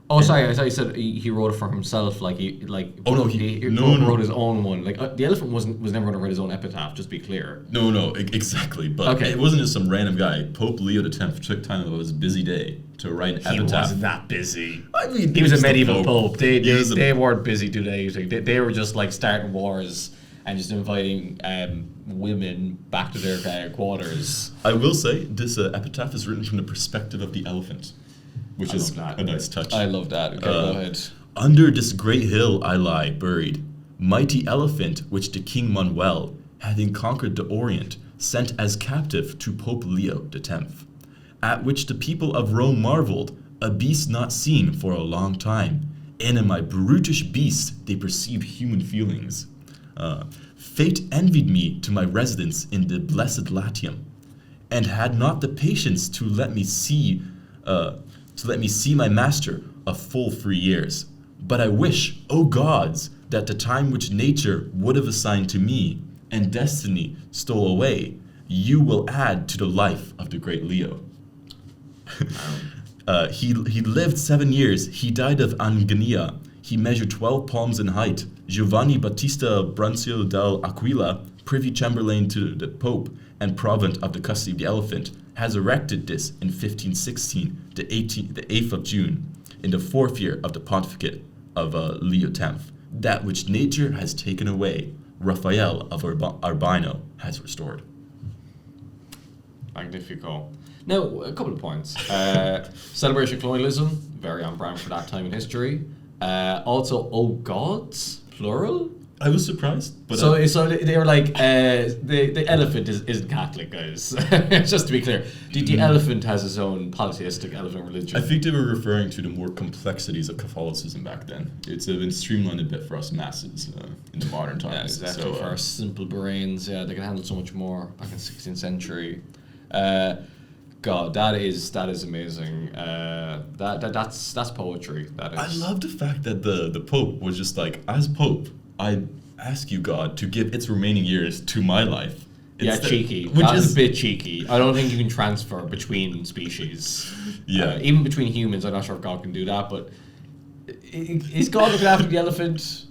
Oh, sorry. I thought you said he wrote it for himself. Oh, no, he no. wrote his own one. Like the elephant was never going to write his own epitaph. Just to be clear. No, exactly. But Okay. it wasn't just some random guy. Pope Leo X took time out of his busy day to write an epitaph. that busy. I mean, He was a the medieval pope. They a- weren't busy, do they? They were just like starting wars and just inviting women back to their quarters. I will say this epitaph is written from the perspective of the elephant, which is a nice touch. I love that. Okay, go ahead. Under this great hill I lie buried, mighty elephant which the King Manuel, having conquered the Orient, sent as captive to Pope Leo X, at which the people of Rome marveled, a beast not seen for a long time, and in my brutish beast they perceived human feelings. Fate envied me to my residence in the blessed Latium, and had not the patience to let me see my master a full 3 years. But I wish, O gods, that the time which nature would have assigned to me, and destiny stole away, you will add to the life of the great Leo. He lived 7 years. He died of angina. He measured 12 palms in height. Giovanni Battista Brunzio del Aquila, privy chamberlain to the Pope and province of the custody of the elephant, has erected this in 1516, the 8th of June. in the 4th year of the pontificate of Leo X, that which nature has taken away, Raphael of Urbino has restored. Magnifico. Now, a couple of points. Celebration of colonialism, very on brand for that time in history. Also, oh gods, plural. I was surprised, but so they were like the elephant isn't Catholic, guys. Just to be clear, the elephant has its own polytheistic elephant religion. I think they were referring to the more complexities of Catholicism back then. It's been streamlined a bit for us masses in the modern times. Yeah, exactly. So, for our simple brains, they can handle so much more. Back in the 16th century, God, that is amazing. That's poetry. That is. I love the fact that the Pope was just like, as Pope, I ask you, God, to give its remaining years to my life. Cheeky. That is a bit cheeky. I don't think you can transfer between species. Yeah. Even between humans, I'm not sure if God can do that, but is God looking after the elephant?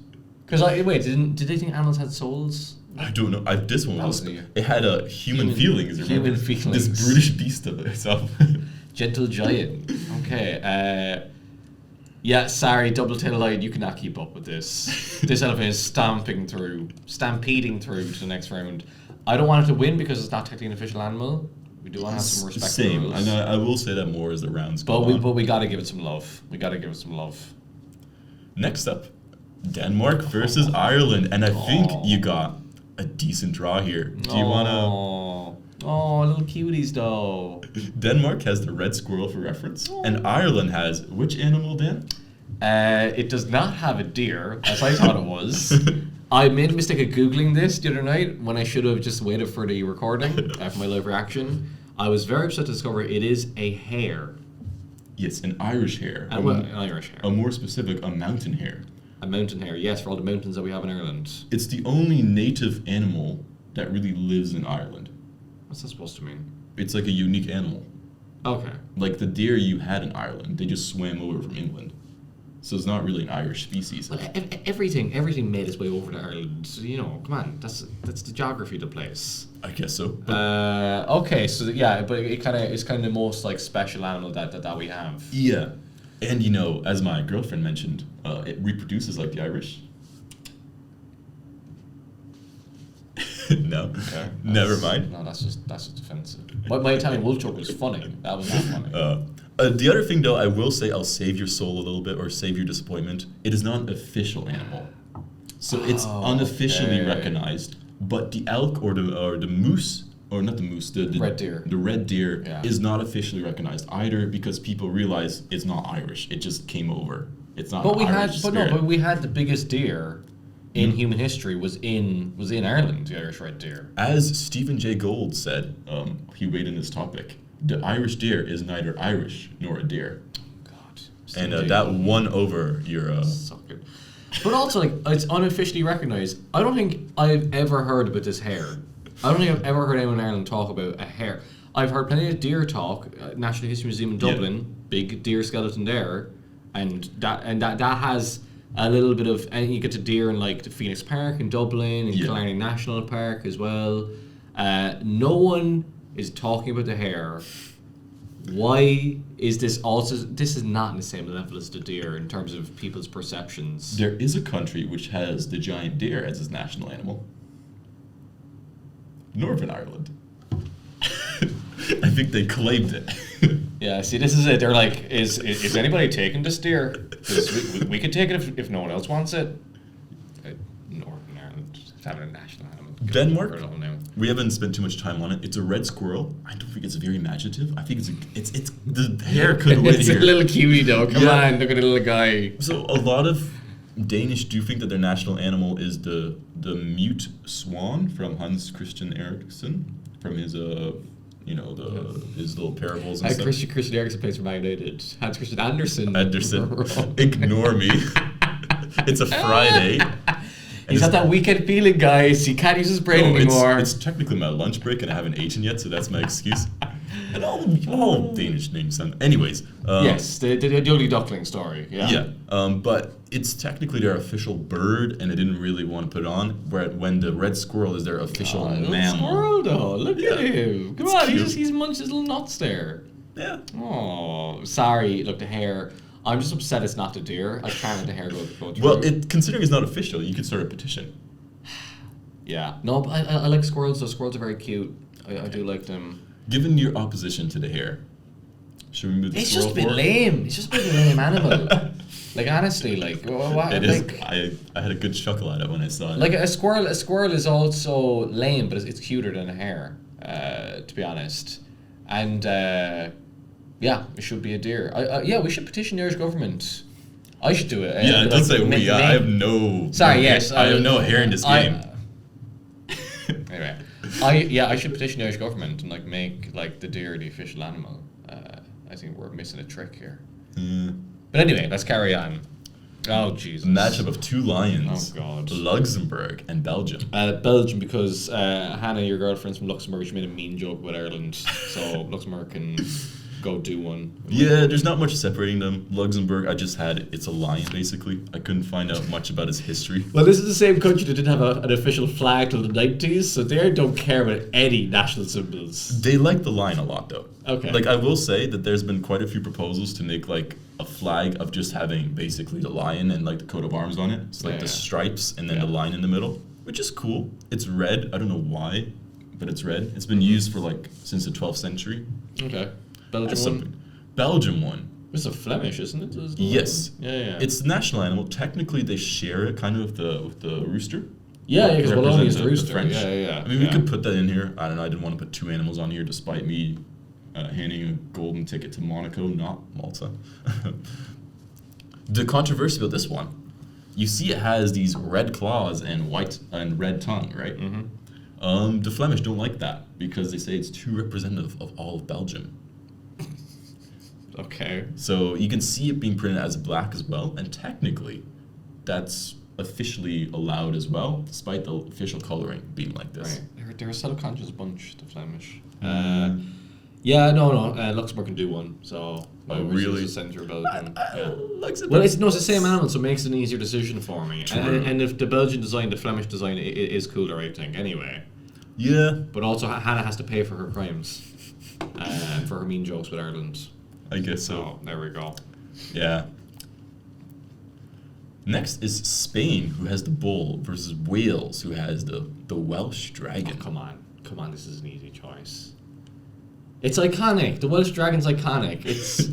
Because, did they think animals had souls? I don't know. This one was... It had human feelings. Human feelings. This brutish beast of itself. Gentle giant. Okay. Yeah, sorry, double tail lion, you cannot keep up with this. This elephant is stampeding through to the next round. I don't want it to win because it's not technically an official animal. We do want to have some respect for the rules. And I will say that more as the rounds go on. But we got to give it some love. Next up, Denmark versus Ireland. And I think you got a decent draw here. Do you want to... Oh, little cuties, though. Denmark has the red squirrel for reference, and Ireland has which animal, Dan? It does not have a deer, as I thought it was. I made a mistake of Googling this the other night when I should have just waited for the recording, for my live reaction. I was very upset to discover it is a hare. Yes, an Irish hare. An Irish hare. A more specific, a mountain hare. A mountain hare, yes, for all the mountains that we have in Ireland. It's the only native animal that really lives in Ireland. What's that supposed to mean? It's like a unique animal. Okay. Like the deer you had in Ireland, they just swam over from England. So it's not really an Irish species. Well, everything made its way over to Ireland. So, come on, that's the geography of the place. I guess so. Okay, so but it's kind of the most like special animal that we have. Yeah, and as my girlfriend mentioned, it reproduces like the Irish. No, okay. Never mind. No, that's just offensive. My Italian wolf joke was funny. That was not funny. The other thing, though, I will say, I'll save your soul a little bit or save your disappointment. It is not an official animal, so it's unofficially recognized. But the elk or the moose, or not the moose, the red deer. The red deer is not officially recognized either because people realize it's not Irish. It just came over. It's not. But we had the biggest deer in human history was in Ireland, the Irish red deer. As Stephen Jay Gould said, he weighed in this topic. The Irish deer is neither Irish nor a deer. God. And that won over your. Sucker. But also, it's unofficially recognized. I don't think I've ever heard about this hare. I don't think I've ever heard anyone in Ireland talk about a hare. I've heard plenty of deer talk. National History Museum in Dublin, big deer skeleton there, and that has a little bit of, and you get to deer in like the Phoenix Park in Dublin and Killarney National Park as well. No one is talking about the hare. Why is this also? This is not in the same level as the deer in terms of people's perceptions. There is a country which has the giant deer as its national animal. Northern Ireland. I think they claimed it. Yeah, see, this is it. They're like, is anybody taking this deer? Because we could take it if no one else wants it. Northern Ireland, just having a national animal. Denmark, we haven't spent too much time on it. It's a red squirrel. I don't think it's very imaginative. I think it's the hair could win It's here. a little cutie though. Come on, look at the little guy. So a lot of Danish do think that their national animal is the mute swan from Hans Christian Eriksen from his his little parables and stuff. Christian Eriksen plays for Man United. Hans Christian Andersen. Ignore me. It's a Friday. He's got that weekend feeling, guys. He can't use his brain anymore. It's technically my lunch break and I haven't eaten yet, so that's my excuse. And all Danish names sound. Anyways. Yes, the ugly duckling story. Yeah. Yeah. But it's technically their official bird, and they didn't really want to put it on. When the red squirrel is their official mammal. Squirrel, though. Look at him. Come on, he's munched his little nuts there. Yeah. Oh, sorry. Look, the hare. I'm just upset it's not the deer. I can't let the hair go through. Well, considering it's not official, you could start a petition. Yeah. No, but I like squirrels. Those squirrels are very cute. I do like them. Given your opposition to the hare, should we move the It's squirrel just a bit forward? lame. It's just a bit lame animal. Like, honestly, like, what? It Like, is. I had a good chuckle at it when I saw it. like a squirrel is also lame, but it's cuter than a hare, to be honest. And yeah, it should be a deer. Yeah, we should petition the Irish government. I should do it. yeah, don't say we. I have no. Sorry, no, yes, I have no hair in this game. Anyway, I should petition the Irish government and like make like the deer the official animal. I think we're missing a trick here. But anyway, let's carry on. Oh Jesus! A matchup of two lions. Oh God! Luxembourg and Belgium. Belgium, because Hannah, your girlfriend's from Luxembourg, she made a mean joke about Ireland, so Luxembourg can go do one. Yeah, there's not much separating them. Luxembourg, I just had it's a lion basically. I couldn't find out much about its history. Well, this is the same country that didn't have an official flag till the 90s, so they don't care about any national symbols. They like the lion a lot though. Okay. Like I will say that there's been quite a few proposals to make like a flag of just having basically the lion and like the coat of arms on it. It's like Yeah, the yeah. stripes and then Yeah. the line in the middle, which is cool. It's red. I don't know why, but it's red. It's been used for like since the 12th century. Okay. Belgium That's one. something. Belgium one. It's a Flemish, isn't it? Is the Yes. one? Yeah. It's the national animal. Technically, they share it kind of with the rooster. yeah, because Wallonia is the Represent rooster. French. Yeah. I mean, we could put that in here. I don't know. I didn't want to put two animals on here despite me handing a golden ticket to Monaco, not Malta. The controversy about this one, you see it has these red claws and white and red tongue, right? Mm-hmm. The Flemish don't like that because they say it's too representative of all of Belgium. Okay. So you can see it being printed as black as well, and technically, that's officially allowed as well, despite the official coloring being like this. Right. They're a self-conscious bunch, the Flemish. Yeah, no. Luxembourg can do one, so. Oh, really? Center Belgium. Yeah. Luxembourg. Well, it's the same animal, so it makes it an easier decision for me. True. And if the Belgian design, the Flemish design is cooler, I think, anyway. Yeah. But also, Hannah has to pay for her crimes, for her mean jokes with Ireland. I guess so. So, there we go. Yeah. Next is Spain, who has the bull, versus Wales, who has the Welsh dragon. Come on, this is an easy choice. It's iconic. The Welsh Dragon's iconic. It's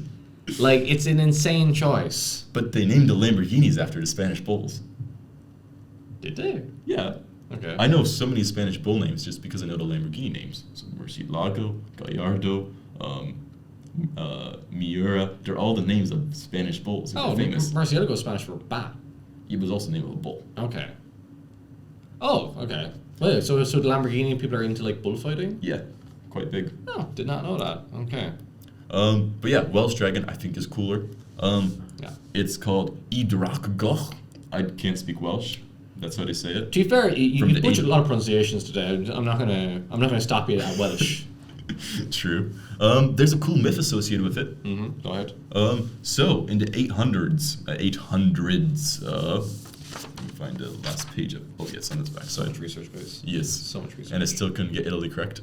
like it's an insane choice. But they named the Lamborghinis after the Spanish bulls. Did they? Yeah. Okay. I know so many Spanish bull names just because I know the Lamborghini names. So Murcielago, Gallardo, Miura. They're all the names of Spanish bulls. Oh, Famous. Murcielago is Spanish for bat. It was also the name of a bull. Okay. Oh, okay. Wait, so the Lamborghini people are into like bullfighting? Yeah, quite big. Oh, did not know that. Okay. But yeah, Welsh dragon I think is cooler. Yeah. It's called Idrachgoch. I can't speak Welsh. That's how they say it. To be fair, you From the butchered a eight- lot of pronunciations today. I'm not gonna stop you at Welsh. True. There's a cool myth associated with it. Mm-hmm. Go ahead. So in the 800s, let me find the last page of. Oh yes, on this back So side. much research, guys. Yes. So much research. And I still couldn't get Italy correct.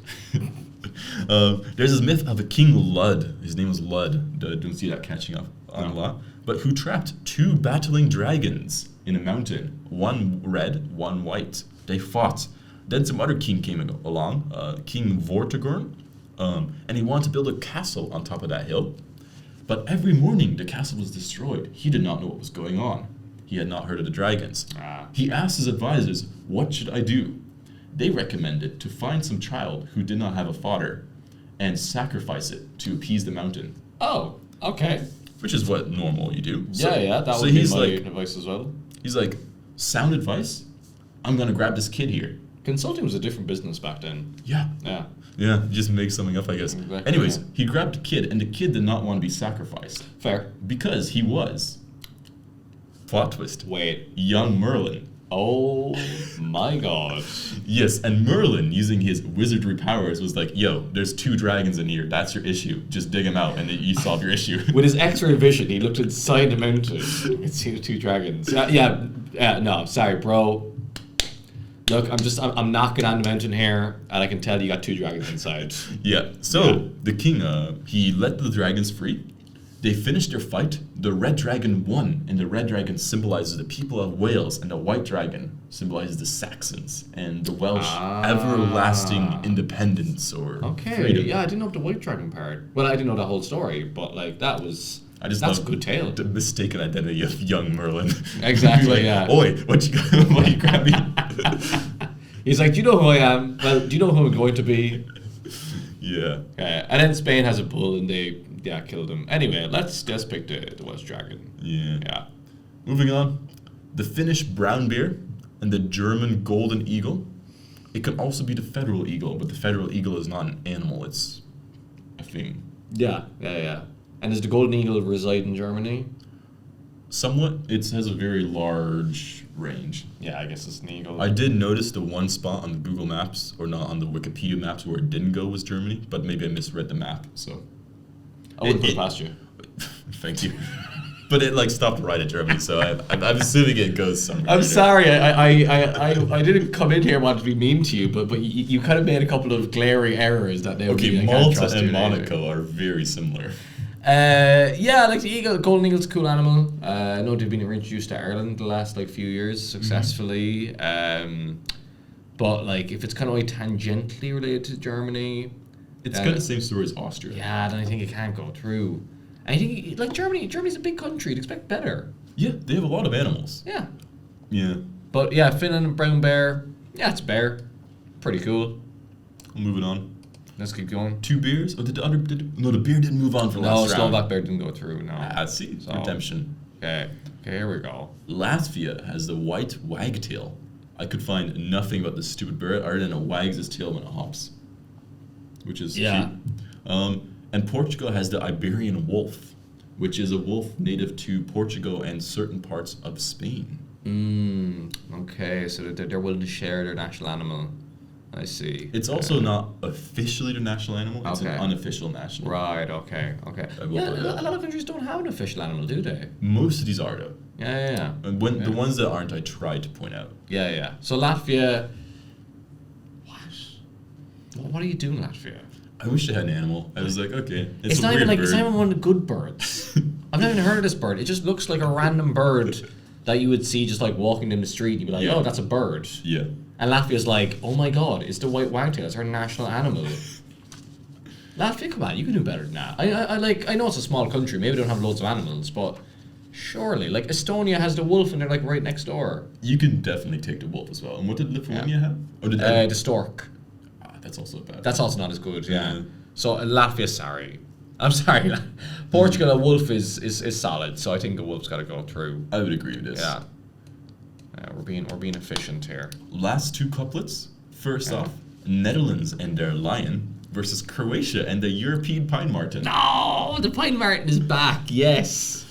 There's this myth of a King Lud. His name was Lud. I don't see that catching up on a lot. But who trapped two battling dragons in a mountain. One red, one white. They fought. Then some other king came along, King Vortigern. And he wanted to build a castle on top of that hill. But every morning the castle was destroyed. He did not know what was going on. He had not heard of the dragons. He asked his advisors, what should I do? They recommended to find some child who did not have a father and sacrifice it to appease the mountain. Oh, okay. Which is what normal you do. Yeah, that so would be he's my like, advice as well. he's like, sound advice? I'm gonna grab this kid here. Consulting was a different business back then. Yeah. Yeah. Yeah, just make something up, I guess. Exactly, Anyways, yeah. he grabbed the kid, and the kid did not want to be sacrificed. Fair. Because he was, plot twist, Wait. young Merlin. Oh my god. Yes, and Merlin, using his wizardry powers, was like, yo, there's two dragons in here. That's your issue. Just dig them out, and then you solve your issue. With his X-ray vision, he looked inside the mountain and see the two dragons. No, sorry, bro. Look, I'm knocking on the mountain here, and I can tell you got two dragons inside. Yeah, so the king, he let the dragons free. They finished their fight. The red dragon won, and the red dragon symbolizes the people of Wales, and the white dragon symbolizes the Saxons and the Welsh everlasting independence or freedom. Yeah, I didn't know the white dragon part. Well, I didn't know the whole story, but like that's love a good tale. The mistaken identity of young Merlin. Exactly. Like, yeah. Oi, what you grab me? He's like, do you know who I am? Well, do you know who I'm going to be? Yeah. And then Spain has a bull, and they killed him. Anyway, let's pick the Welsh dragon. Yeah. Yeah. Moving on, the Finnish brown bear and the German golden eagle. It can also be the federal eagle, but the federal eagle is not an animal; it's a thing. Yeah. And does the golden eagle reside in Germany? Somewhat. It has a very large range. Yeah, I guess it's an eagle. I did notice the one spot on the Google Maps, or not on the Wikipedia Maps, where it didn't go was Germany, but maybe I misread the map. So I wouldn't put it past you. Thank you. But it like stopped right at Germany, so I'm assuming it goes somewhere. I'm sorry, I didn't come in here wanting to be mean to you, but you kind of made a couple of glaring errors that they Okay, Malta and Monaco are very similar. Yeah, like the golden eagle's a cool animal. I know they've been reintroduced to Ireland the last like few years successfully. But like if it's kind of like tangentially related to Germany, it's kind of the same story as Austria. Yeah, then I think it can't go through. I think like Germany's a big country. You'd expect better. Yeah, they have a lot of animals. Yeah. Yeah. But yeah, Finland brown bear. Yeah, it's a bear. Pretty cool. Moving on. Let's keep going. 2 bears? Oh, no, the bear didn't move on for last round. No, Slovak bear didn't go through. No. See, So- redemption. Okay, here we go. Latvia has the white wagtail. I could find nothing about this stupid bird other than it wags its tail when it hops, which is Yeah. cute. And Portugal has the Iberian wolf, which is a wolf native to Portugal and certain parts of Spain. Okay, so they're willing to share their national animal. I see. It's also not officially the national animal. It's Okay. an unofficial national. Right, okay. I will Yeah, put that. a lot of countries don't have an official animal, do they? Most of these are though. Yeah. And when the ones that aren't, I try to point out. Yeah. So Latvia... What are you doing, Latvia? I wish they had an animal. I was like, okay, It's a not even weird like bird. it's not even one of the good birds. I've never even heard of this bird. It just looks like a random bird that you would see just like walking down the street. And you'd be like, Yeah. oh, that's a bird. Yeah. And Latvia's like, oh my god, it's the white wagtail. It's our national animal. Latvia, come on, you can do better than that. I know it's a small country. Maybe they don't have loads of animals, but surely, like Estonia has the wolf, and they're like right next door. You can definitely take the wolf as well. And what did Lithuania have? Or did The stork. that's also bad. That's also not as good. Yeah. Yeah. So Latvia, sorry. I'm sorry. Portugal, a wolf is solid. So I think the wolf's got to go through. I would agree with this. Yeah. We're being efficient here. Last 2 couplets. First off, Netherlands and their lion versus Croatia and the European pine marten. No, the pine marten is back. Yes.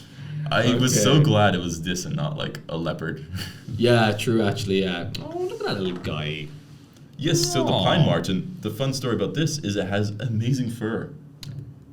I was so Okay. glad it was this and not like a leopard. Yeah, true. Actually, yeah. Oh, look at that little guy. Yes, so the Aw. pine marten, the fun story about this is it has amazing fur,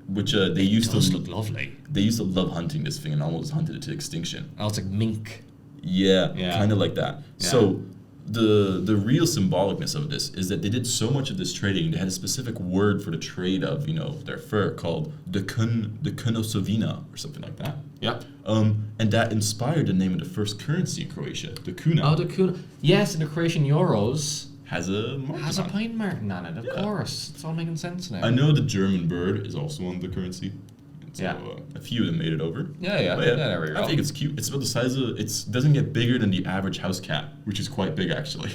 which they used Does to look lovely. they used to love hunting this thing and almost hunted it to extinction. Oh, it's like mink. Yeah, Yeah. kind of like that. Yeah. So the real symbolicness of this is that they did so much of this trading. They had a specific word for the trade of their fur called the kunosovina or something like that. Yeah. And that inspired the name of the first currency in Croatia, the kuna. Oh, the kuna. Yes, and the Croatian euros has a marten has a on it. pine marten on it. Of Yeah. course, it's all making sense now. I know the German bird is also on the currency. So, Yeah. a few of them made it over. Yeah. But Yeah, there we go. I think it's cute. It's about the size of it doesn't get bigger than the average house cat, which is quite big actually.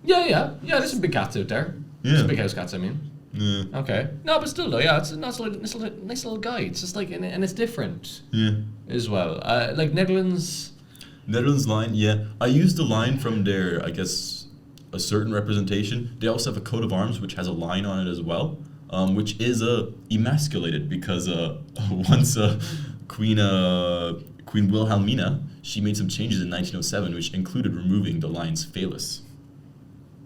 Yeah. There's some big cats out there. Yeah. Some big house cats, I mean. Yeah. Okay. No, but still though, yeah, it's a nice little guy. It's just like, and it's different Yeah. as well. Like Netherlands. Netherlands line, yeah. I used the line from their, I guess, a certain representation. They also have a coat of arms which has a line on it as well, which is emasculated because once Queen Wilhelmina, she made some changes in 1907 which included removing the lion's phallus.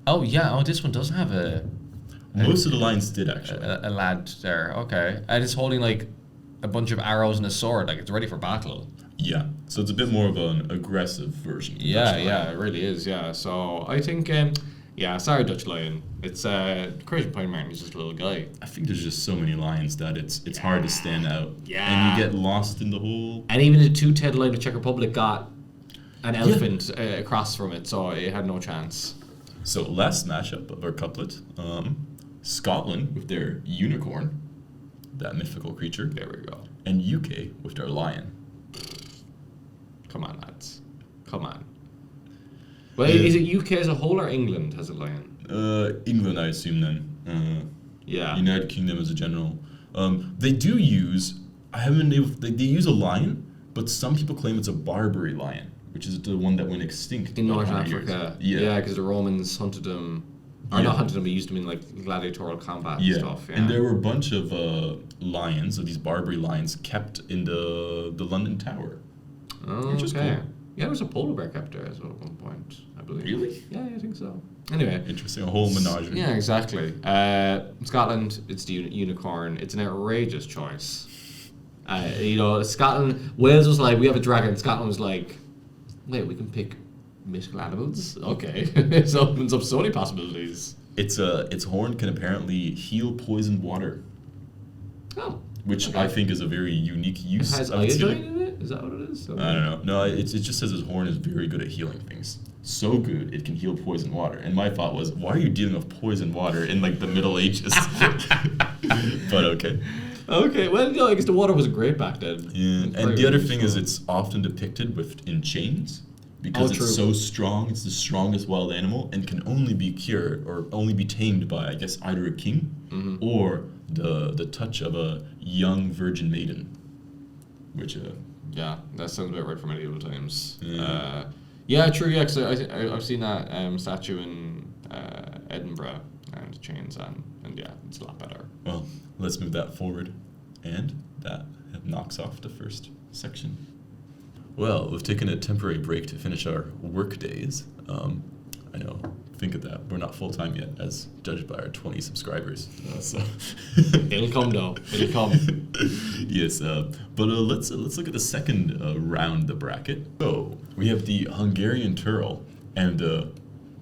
Oh yeah. Oh, this one does have Most of the lines did actually. a lad there. Okay, and it's holding like a bunch of arrows and a sword. Like it's ready for battle. Yeah, so it's a bit more of an aggressive version. of the Yeah, lion. it really is. Yeah, so I think Yeah, sorry, Dutch lion. It's Croatian Pine Marten is just a little guy. I think there's just so many lions that it's hard to stand out. Yeah. And you get lost in the whole... And even the two-tailed lion of Czech Republic got an elephant across from it, so it had no chance. So last matchup of our couplet, Scotland with their unicorn, that mythical creature. There we go. And UK with their lion. Come on, lads. Come on. Well, is it UK as a whole or England has a lion? England, I assume then. Yeah. United Kingdom as a general. They do use... I haven't been able... They use a lion, but some people claim it's a Barbary lion, which is the one that went extinct In about Northern 100 Africa. years. Yeah, because the Romans hunted them. Or not hunted them, but used them in like gladiatorial combat and stuff. Yeah. And there were a bunch of lions, of these Barbary lions, kept in the London Tower. Oh, which is cool. Yeah, there was a polar bear kept there as well at one point, I believe. Really? Yeah, I think so. Anyway. Interesting, a whole menagerie. Yeah, exactly. Scotland, it's the unicorn. It's an outrageous choice. Scotland, Wales was like, we have a dragon. Scotland was like, wait, we can pick mythical animals? Okay. It opens up so many possibilities. Its horn can apparently heal poisoned water, Oh. which okay. I think is a very unique use. It has I would say. iodine in it? Is that what it is? I don't know. No, it just says his horn is very good at healing things. So good, it can heal poisoned water. And my thought was, why are you dealing with poisoned water in like the Middle Ages? But okay. Okay, well, I guess the water was great back then. Yeah, and the other thing is it's often depicted in chains because true. it's so strong. It's the strongest wild animal and can only be cured or only be tamed by, I guess, either a king or the touch of a young virgin maiden, which Yeah, that sounds about right for medieval times. Yeah. Yeah, true. Yeah, because I've seen that statue in Edinburgh and chains and yeah, it's a lot better. Well, let's move that forward, and that knocks off the first section. Well, we've taken a temporary break to finish our work days. I know, think of that. We're not full-time yet, as judged by our 20 subscribers. So It'll come, though. It'll come. Yes, but let's look at the second round of the bracket. So, we have the Hungarian turtle and the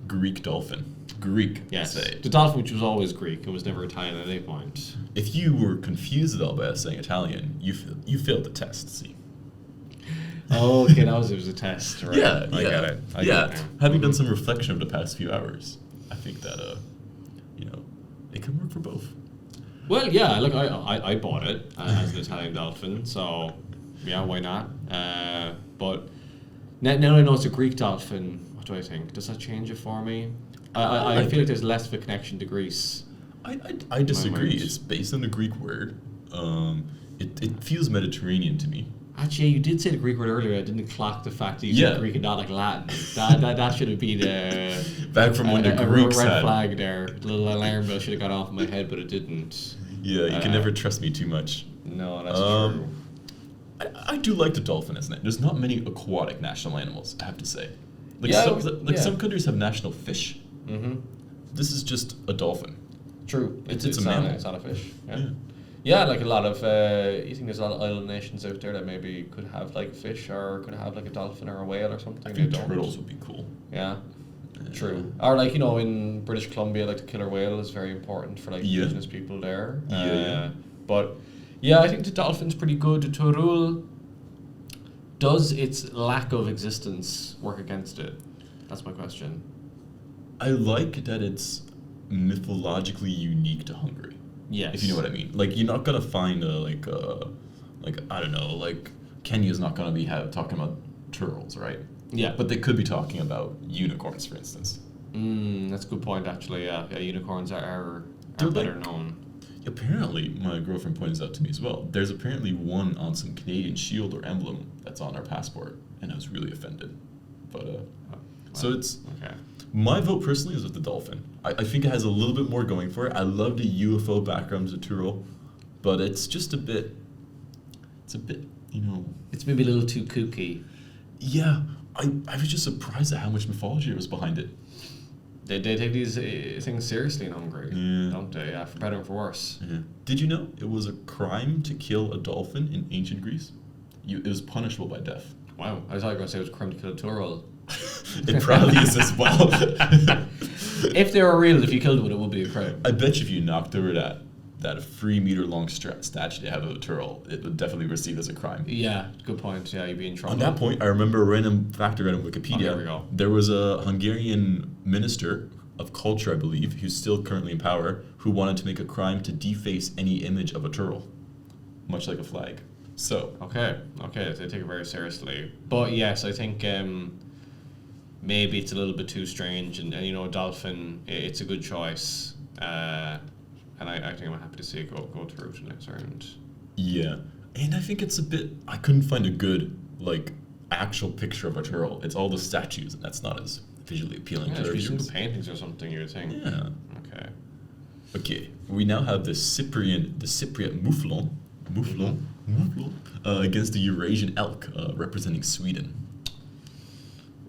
Greek dolphin. Greek, Yes. say. The dolphin, which was always Greek, and was never Italian at any point. If you were confused at all by us saying Italian, you failed the test, see? Oh, okay, it was a test, right? Yeah, I get it. I yeah. get it now. Having done some reflection over the past few hours, I think that it can work for both. Well, yeah, look, I bought it as an Italian dolphin, so yeah, why not? But now I know it's a Greek dolphin. What do I think? Does that change it for me? I feel like there's less of a connection to Greece. I disagree. mind. It's based on the Greek word. It feels Mediterranean to me. Actually, you did say the Greek word earlier. I didn't clock the fact that you Yeah. said Greek and not like Latin. That should have been Back from when the a Greeks red had. flag there. A little alarm bell should have gone off in my head, but it didn't. Yeah, you can never trust me too much. No, that's Um, true. I do like the dolphin, isn't it? There's not many aquatic national animals, I have to say. Like Yeah, some countries have national fish. Mm-hmm. This is just a dolphin. True. It's a mammal. It's not a fish. Yeah. Yeah. Yeah, like a lot of, you think there's a lot of island nations out there that maybe could have like a fish or could have like a dolphin or a whale or something. I think They don't. turtles would be cool. Yeah. True. Or like, in British Columbia, like the killer whale is very important for like Yeah. indigenous people there. Yeah. But yeah, I think the dolphin's pretty good. The turtle, does its lack of existence work against it? That's my question. I like that it's mythologically unique to Hungary. Yes. If you know what I mean. Like, you're not gonna find I don't know, like Kenya's not gonna be talking about turtles, right? Yeah. But they could be talking about unicorns, for instance. That's a good point, actually. Yeah, unicorns are They're better like- known. Apparently, my girlfriend points out to me as well, there's apparently one on some Canadian shield or emblem that's on our passport, and I was really offended. But, so it's... Okay. My vote personally is with the dolphin. I think it has a little bit more going for it. I love the UFO background to turtle, but it's just a bit... It's a bit, It's maybe a little too kooky. Yeah, I was just surprised at how much mythology there was behind it. They take these things seriously in Hungary, Yeah. don't they? Yeah, for better or for worse. Yeah. Did you know it was a crime to kill a dolphin in ancient Greece? It was punishable by death. Wow, I thought you were going to say it was a crime to kill a turtle. It probably is as well. if they were real, if you killed one, it would be a crime. I bet you if you knocked over that 3 meter long statue they have of a turtle, it would definitely be received as a crime. Yeah, good point. Yeah, you'd be in trouble. On that point, I remember a random fact I read on Wikipedia. There we go. There was a Hungarian minister of culture, I believe, who's still currently in power, who wanted to make a crime to deface any image of a turtle, much like a flag. So Okay, they take it very seriously. But yes, I think maybe it's a little bit too strange, and you know, dolphin, it's a good choice. And I think I'm happy to see it go through to next round. yeah, and I think it's a bit. I couldn't find a good actual picture of a turtle. It's all the statues, and that's not as visually appealing Yeah, to there our should be some viewers. paintings or something, you would think. Yeah. Okay. Okay, we now have the Cypriot mouflon, against the Eurasian elk, representing Sweden.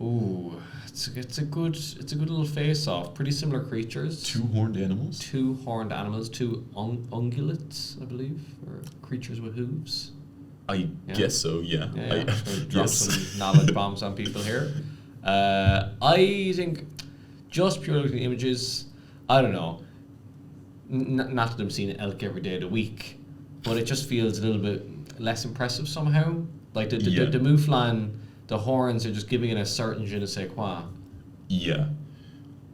Ooh, it's a good little face off. Pretty similar creatures. Two horned animals. Two horned animals, two ungulates, I believe, or creatures with hooves. I guess so. Yeah. Yeah, just gonna drop Yes. some knowledge bombs on people here. I think just purely looking at the images, I don't know. Not that I'm seeing an elk every day of the week, but it just feels a little bit less impressive somehow. Like the mouflon, the horns are just giving it a certain je ne sais quoi. Yeah.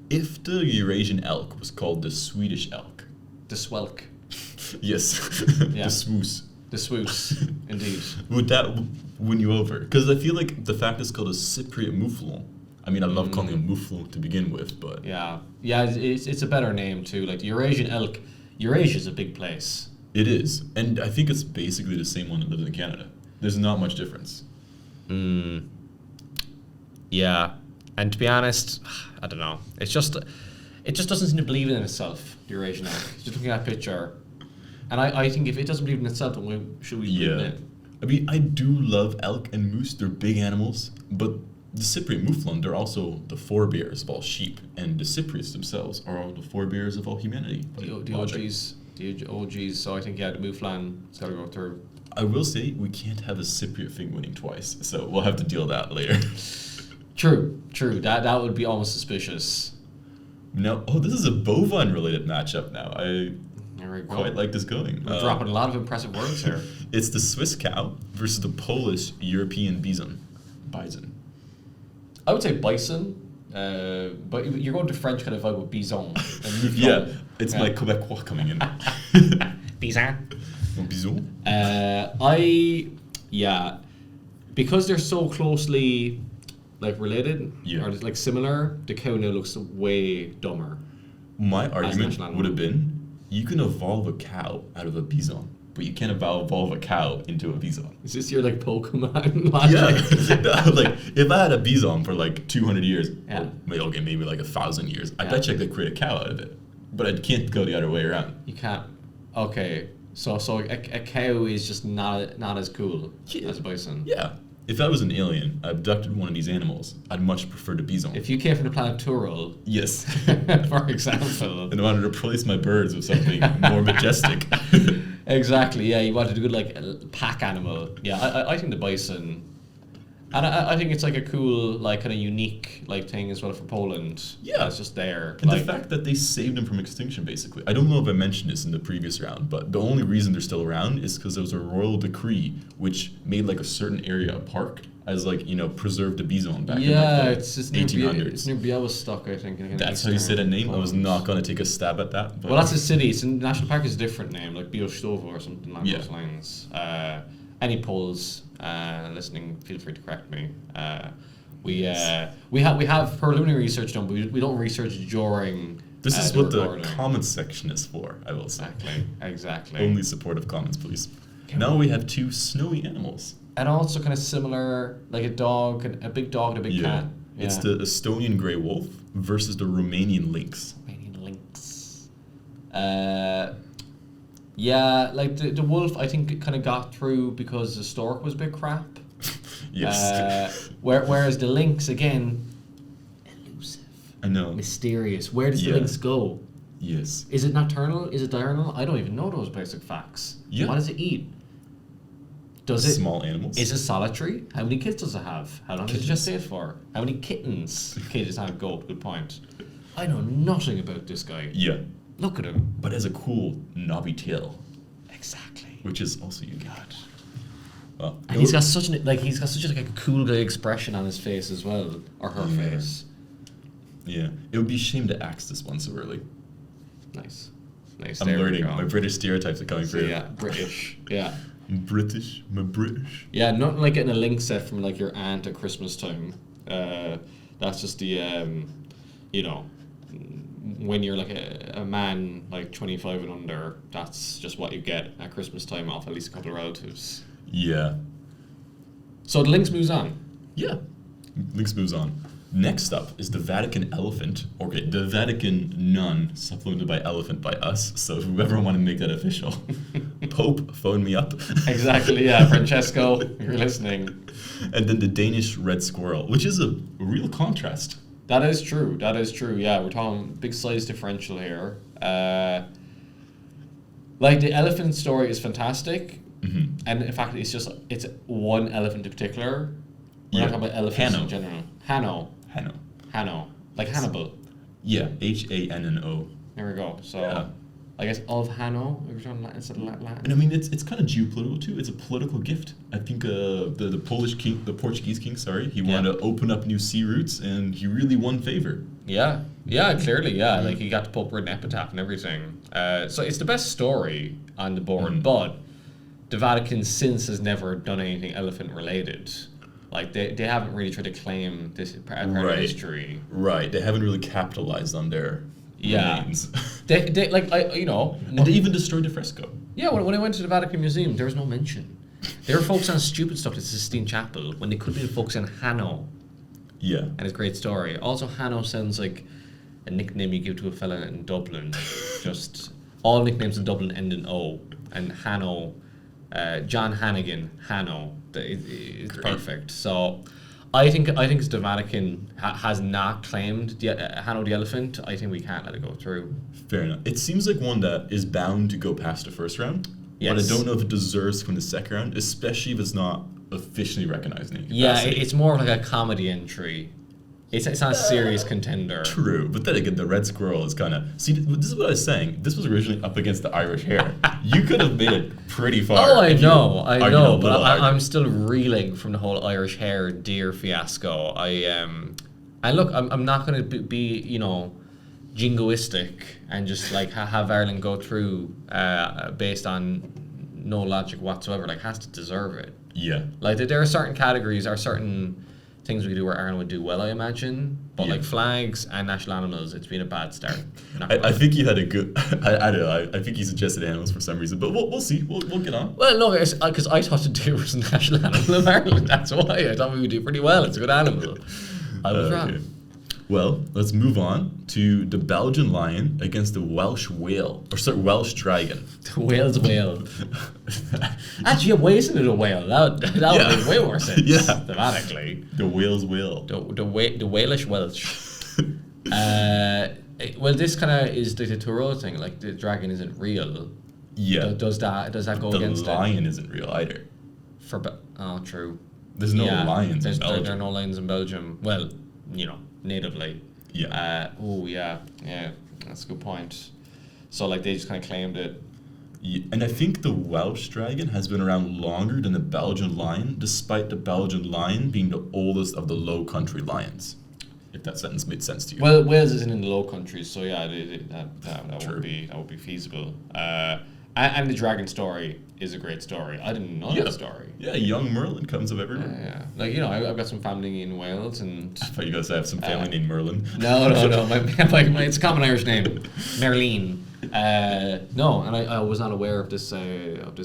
If the Eurasian elk was called the Swedish elk. The swelk. Yes. Yeah. The swoos. The swoos, indeed. Would that win you over? Because I feel like the fact it's called a Cypriot mouflon. I mean, I love calling it a mouflon to begin with, but... Yeah, it's a better name too. Like the Eurasian elk, Eurasia's a big place. It is. And I think it's basically the same one that lives in Canada. There's not much difference. Yeah, and to be honest, I don't know. It just doesn't seem to believe in itself, the Eurasian elk. Just looking at that picture. And I think if it doesn't believe in itself, then why should we believe in it? I mean, I do love elk and moose. They're big animals. But the Cypriot mouflon, they're also the forebears of all sheep. And the Cypriots themselves are all the forebears of all humanity. The OGs. So I think, the mouflon's got to go through. I will say, we can't have a Cypriot thing winning twice. So we'll have to deal with that later. True. That would be almost suspicious. Now, this is a bovine-related matchup now. I There we go. quite like this going. We're dropping a lot of impressive words here. It's the Swiss cow versus the Polish European bison. I would say bison, but you're going to French kind of vibe with bison. Yeah, it's my Quebecois coming in. Bison. Bison? Because they're so closely related or similar, the cow now looks way dumber. My argument would have been, you can evolve a cow out of a bison, but you can't evolve a cow into a bison. Is this your Pokemon logic? Yeah. If I had a bison for 200 years, Yeah. or maybe 1,000 years, I bet you I could create a cow out of it. But I can't go the other way around. You can't. Okay, so a cow is just not as cool as a bison. Yeah. If I was an alien, I abducted one of these animals, I'd much prefer the bison. If you came from the planet Tyrol, Yes. for example. And I wanted to replace my birds with something more majestic. Exactly, yeah, you wanted a good pack animal. Yeah, I think the bison, and I think it's a cool kind of unique thing as well for Poland. Yeah, it's just there. And the fact that they saved them from extinction, basically. I don't know if I mentioned this in the previous round, but the only reason they're still around is because there was a royal decree which made a certain area a park as preserved the bison back in it's 1800s. It's near Białystok, I think. That's how you say that name. I was not going to take a stab at that. But well, that's a city. It's National Park is a different name, like Białystok or something along those lines. Any Poles listening, feel free to correct me. We have preliminary research done, but we don't research during. This is the what recording. the comments section is for, I will say. Exactly. Only supportive comments, please. Now we have two snowy animals. And also kind of similar, like a dog, a big dog and a big cat. Yeah. It's the Estonian grey wolf versus the Romanian lynx. The wolf, I think, it kind of got through because the stork was a bit crap. Yes. Whereas the lynx, again, elusive. I know. Mysterious. Where does the lynx go? Yes. Is it nocturnal? Is it diurnal? I don't even know those basic facts. Yeah. What does it eat? Small animals. Is it solitary? How many kids does it have? How long does it gestate for? How many kittens? Okay, just have goat. Good point. I know nothing about this guy. Yeah. Look at him. But has a cool knobby tail, Exactly. which is also unique. Well, And he's got such a cool guy expression on his face as well, or her face. Yeah. It would be a shame to axe this one so early. Nice. I'm there we learning. go. My British stereotypes are coming So, through. yeah, British. Yeah. I'm British. I'm British. Yeah, nothing like getting a link set from like your aunt at Christmas time. That's just the, you know, when you're like a man like 25 and under, that's just what you get at Christmas time off at least a couple of relatives. Yeah. So the links moves on. Yeah. Links moves on. Next up is the Vatican elephant. Okay, the Vatican nun, supplemented by elephant by us. So if we ever want to make that official, Pope, phone me up. Exactly, yeah, Francesco, you're listening. And then the Danish red squirrel, which is a real contrast. That is true, yeah, we're talking big size differential here. Like, the elephant story is fantastic, and in fact, it's one elephant in particular. We're not talking about elephants in general. Hanno. Like Hannibal. Yeah, Hanno. There we go. So, Yeah. I guess of Hanno, if we're talking instead of Latin. And I mean, it's kind of geopolitical too. It's a political gift. I think the Portuguese king, he wanted to open up new sea routes, and he really won favor. Yeah, clearly, yeah. Like, he got the Pope written epitaph and everything. So it's the best story on the board, but the Vatican since has never done anything elephant related. Like, they haven't really tried to claim this part of history. Right, they haven't really capitalized on their remains. They like, And they even destroyed the fresco. Yeah, when I went to the Vatican Museum, there was no mention. They were focused on stupid stuff, the Sistine Chapel, when they could have been focused on Hanno. Yeah. And his great story. Also, Hanno sounds like a nickname you give to a fella in Dublin. Just all nicknames in Dublin end in O. And Hanno, John Hannigan, Hanno, it's perfect. So, I think the Vatican has not claimed Hanno the elephant. I think we can't let it go through. Fair enough. It seems like one that is bound to go past the first round. Yes. But I don't know if it deserves to come to the second round, especially if it's not officially recognized in any Yeah, capacity. it's more like a comedy entry. It's not a serious contender. True, but then again, the red squirrel is kind of... See, this is what I was saying. This was originally up against the Irish hare. You could have made it pretty far. Oh, I know, but harder. I'm still reeling from the whole Irish hare deer fiasco. And look, I'm not going to be jingoistic and just like have Ireland go through based on no logic whatsoever. Like, has to deserve it. Yeah. Like, there are certain categories or certain things we do where Ireland would do well, I imagine. But like flags and national animals, it's been a bad start. I think you had a good... I don't know. I think you suggested animals for some reason, but we'll see. We'll get on. Well, no, because I thought the deer was a national animal of Ireland. That's why I thought we would do pretty well. It's a good animal. I was wrong. Well, let's move on to the Belgian lion against the Welsh whale. Or sorry, Welsh dragon. The whale's whale. Actually, why isn't it a whale? That would make way more sense. Yeah. Thematically. The whale's whale. The Walish Welsh. Well, this kind of is the Turo thing. Like, the dragon isn't real. Yeah. Does that go against it? The lion isn't real either. Oh, true. There's no lions in Belgium. There are no lions in Belgium. Well, natively. Yeah. Yeah, that's a good point. So, like, they just kind of claimed it. Yeah, and I think the Welsh dragon has been around longer than the Belgian lion, despite the Belgian lion being the oldest of the Low Country lions. If that sentence made sense to you. Well, Wales isn't in the Low Countries, so yeah, that would be feasible. And the dragon story is a great story. I didn't know that story. Yeah, young Merlin comes of everywhere. Yeah. Like, I've got some family in Wales, and I thought you guys have some family named Merlin. No. It's a common Irish name, Merlin. No, and I was not aware of this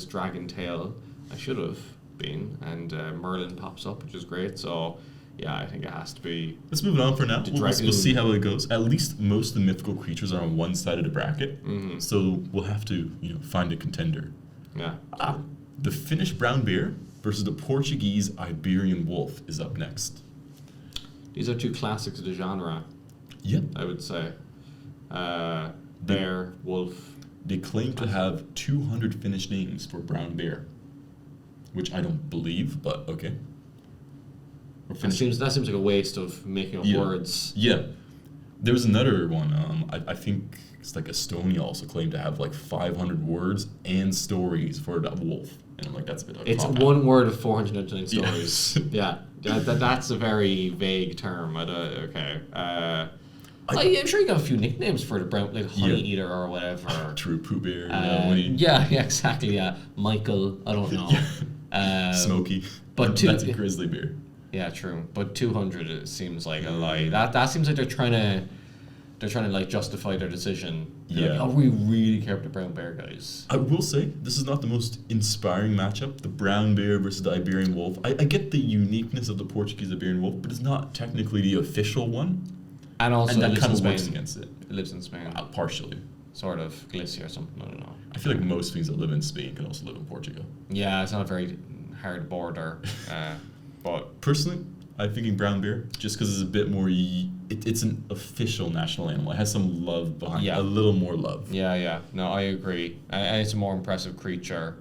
dragon tale. I should have been, and Merlin pops up, which is great. So, yeah, I think it has to be. Let's move it on for now. We'll see how it goes. At least most of the mythical creatures are on one side of the bracket, so we'll have to find a contender. Yeah. The Finnish brown bear versus the Portuguese Iberian wolf is up next. These are two classics of the genre. Yep. I would say. Bear, wolf. They claim to have 200 Finnish names for brown bear, which I don't believe, but okay. That seems like a waste of making up words. Yeah. There was another one. I think it's like Estonia also claimed to have like 500 words and stories for that wolf, and I'm like, that's a bit. It's one word of 499 stories. Yeah, that's a very vague term. Okay. I'm sure you got a few nicknames for the brown, like Honey Eater or whatever. True, Pooh Bear. Yeah, exactly. Yeah, Michael. I don't know. Smokey. But that's a grizzly bear. Yeah, true. But 200 it seems like a lie. That seems like they're trying to like justify their decision. They're like, oh, we really care about the brown bear guys. I will say this is not the most inspiring matchup. The brown bear versus the Iberian wolf. I get the uniqueness of the Portuguese Iberian wolf, but it's not technically the official one. And also, that kind of works against it. It lives in Spain. Partially. Sort of. Galicia or something. I don't know. I feel like most things that live in Spain can also live in Portugal. Yeah, it's not a very hard border. But personally, I'm thinking brown bear, just because it's a bit more. It's an official national animal. It has some love behind it, a little more love. Yeah. No, I agree. And it's a more impressive creature.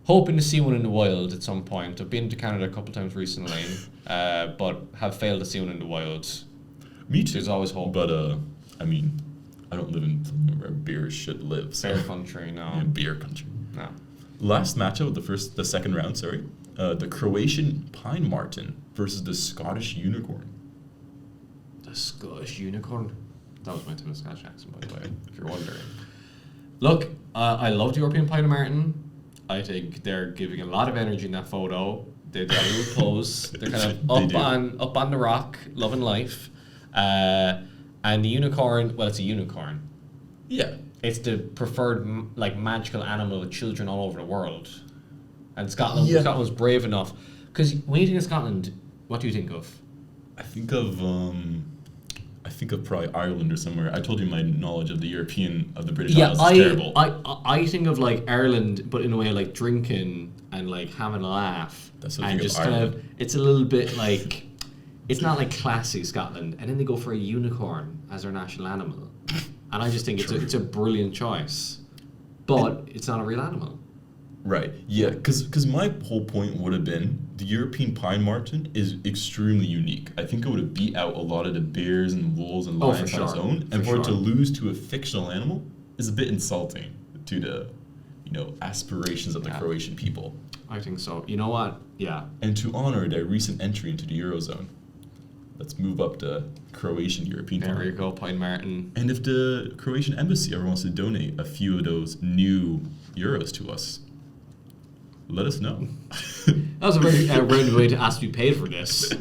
Hoping to see one in the wild at some point. I've been to Canada a couple times recently, but have failed to see one in the wild. Me too. There's always hope. But, I mean, I don't live in where bears should live. So. Bear country, no. Yeah, beer country. No. Last matchup, the second round, sorry. The Croatian pine marten versus the Scottish unicorn. The Scottish unicorn? That was meant to be a Scottish accent, by the way, if you're wondering. Look, I love the European pine marten. I think they're giving a lot of energy in that photo. They do a little pose. They're kind of up on the rock, loving life. And the unicorn, well, it's a unicorn. Yeah. It's the preferred magical animal of children all over the world. And Scotland's brave enough. Because when you think of Scotland, what do you think of? I think of probably Ireland or somewhere. I told you my knowledge of the British Isles is terrible. I think of like Ireland, but in a way like drinking and like having a laugh. That's what I and think just of Ireland. kind of, it's a little bit like, it's not like classy Scotland. And then they go for a unicorn as their national animal. And I just think it's a brilliant choice. But it's not a real animal. Right. Yeah. Because my whole point would have been the European pine marten is extremely unique. I think it would have beat out a lot of the bears and wolves and lions on its own. And for it to lose to a fictional animal is a bit insulting to the, aspirations of the Croatian people. I think so. You know what? Yeah. And to honor their recent entry into the Eurozone, let's move up the Croatian European pine. There you go, pine marten. And if the Croatian embassy ever wants to donate a few of those new euros to us, let us know. That was a very roundabout way to ask to be paid for this.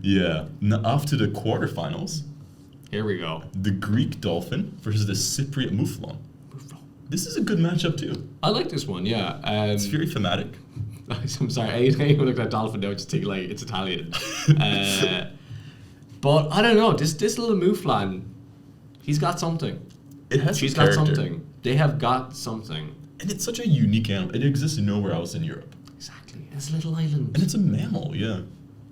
Yeah. Now off to the quarterfinals. Here we go. The Greek dolphin versus the Cypriot mouflon. This is a good matchup too. I like this one, yeah. It's very thematic. I'm sorry, I even look at dolphin now, just think like it's Italian. But I don't know, this little mouflon, he's got something. She's got something. They have got something. And it's such a unique animal. It exists nowhere else in Europe. Exactly. It's a little island. And it's a mammal, yeah.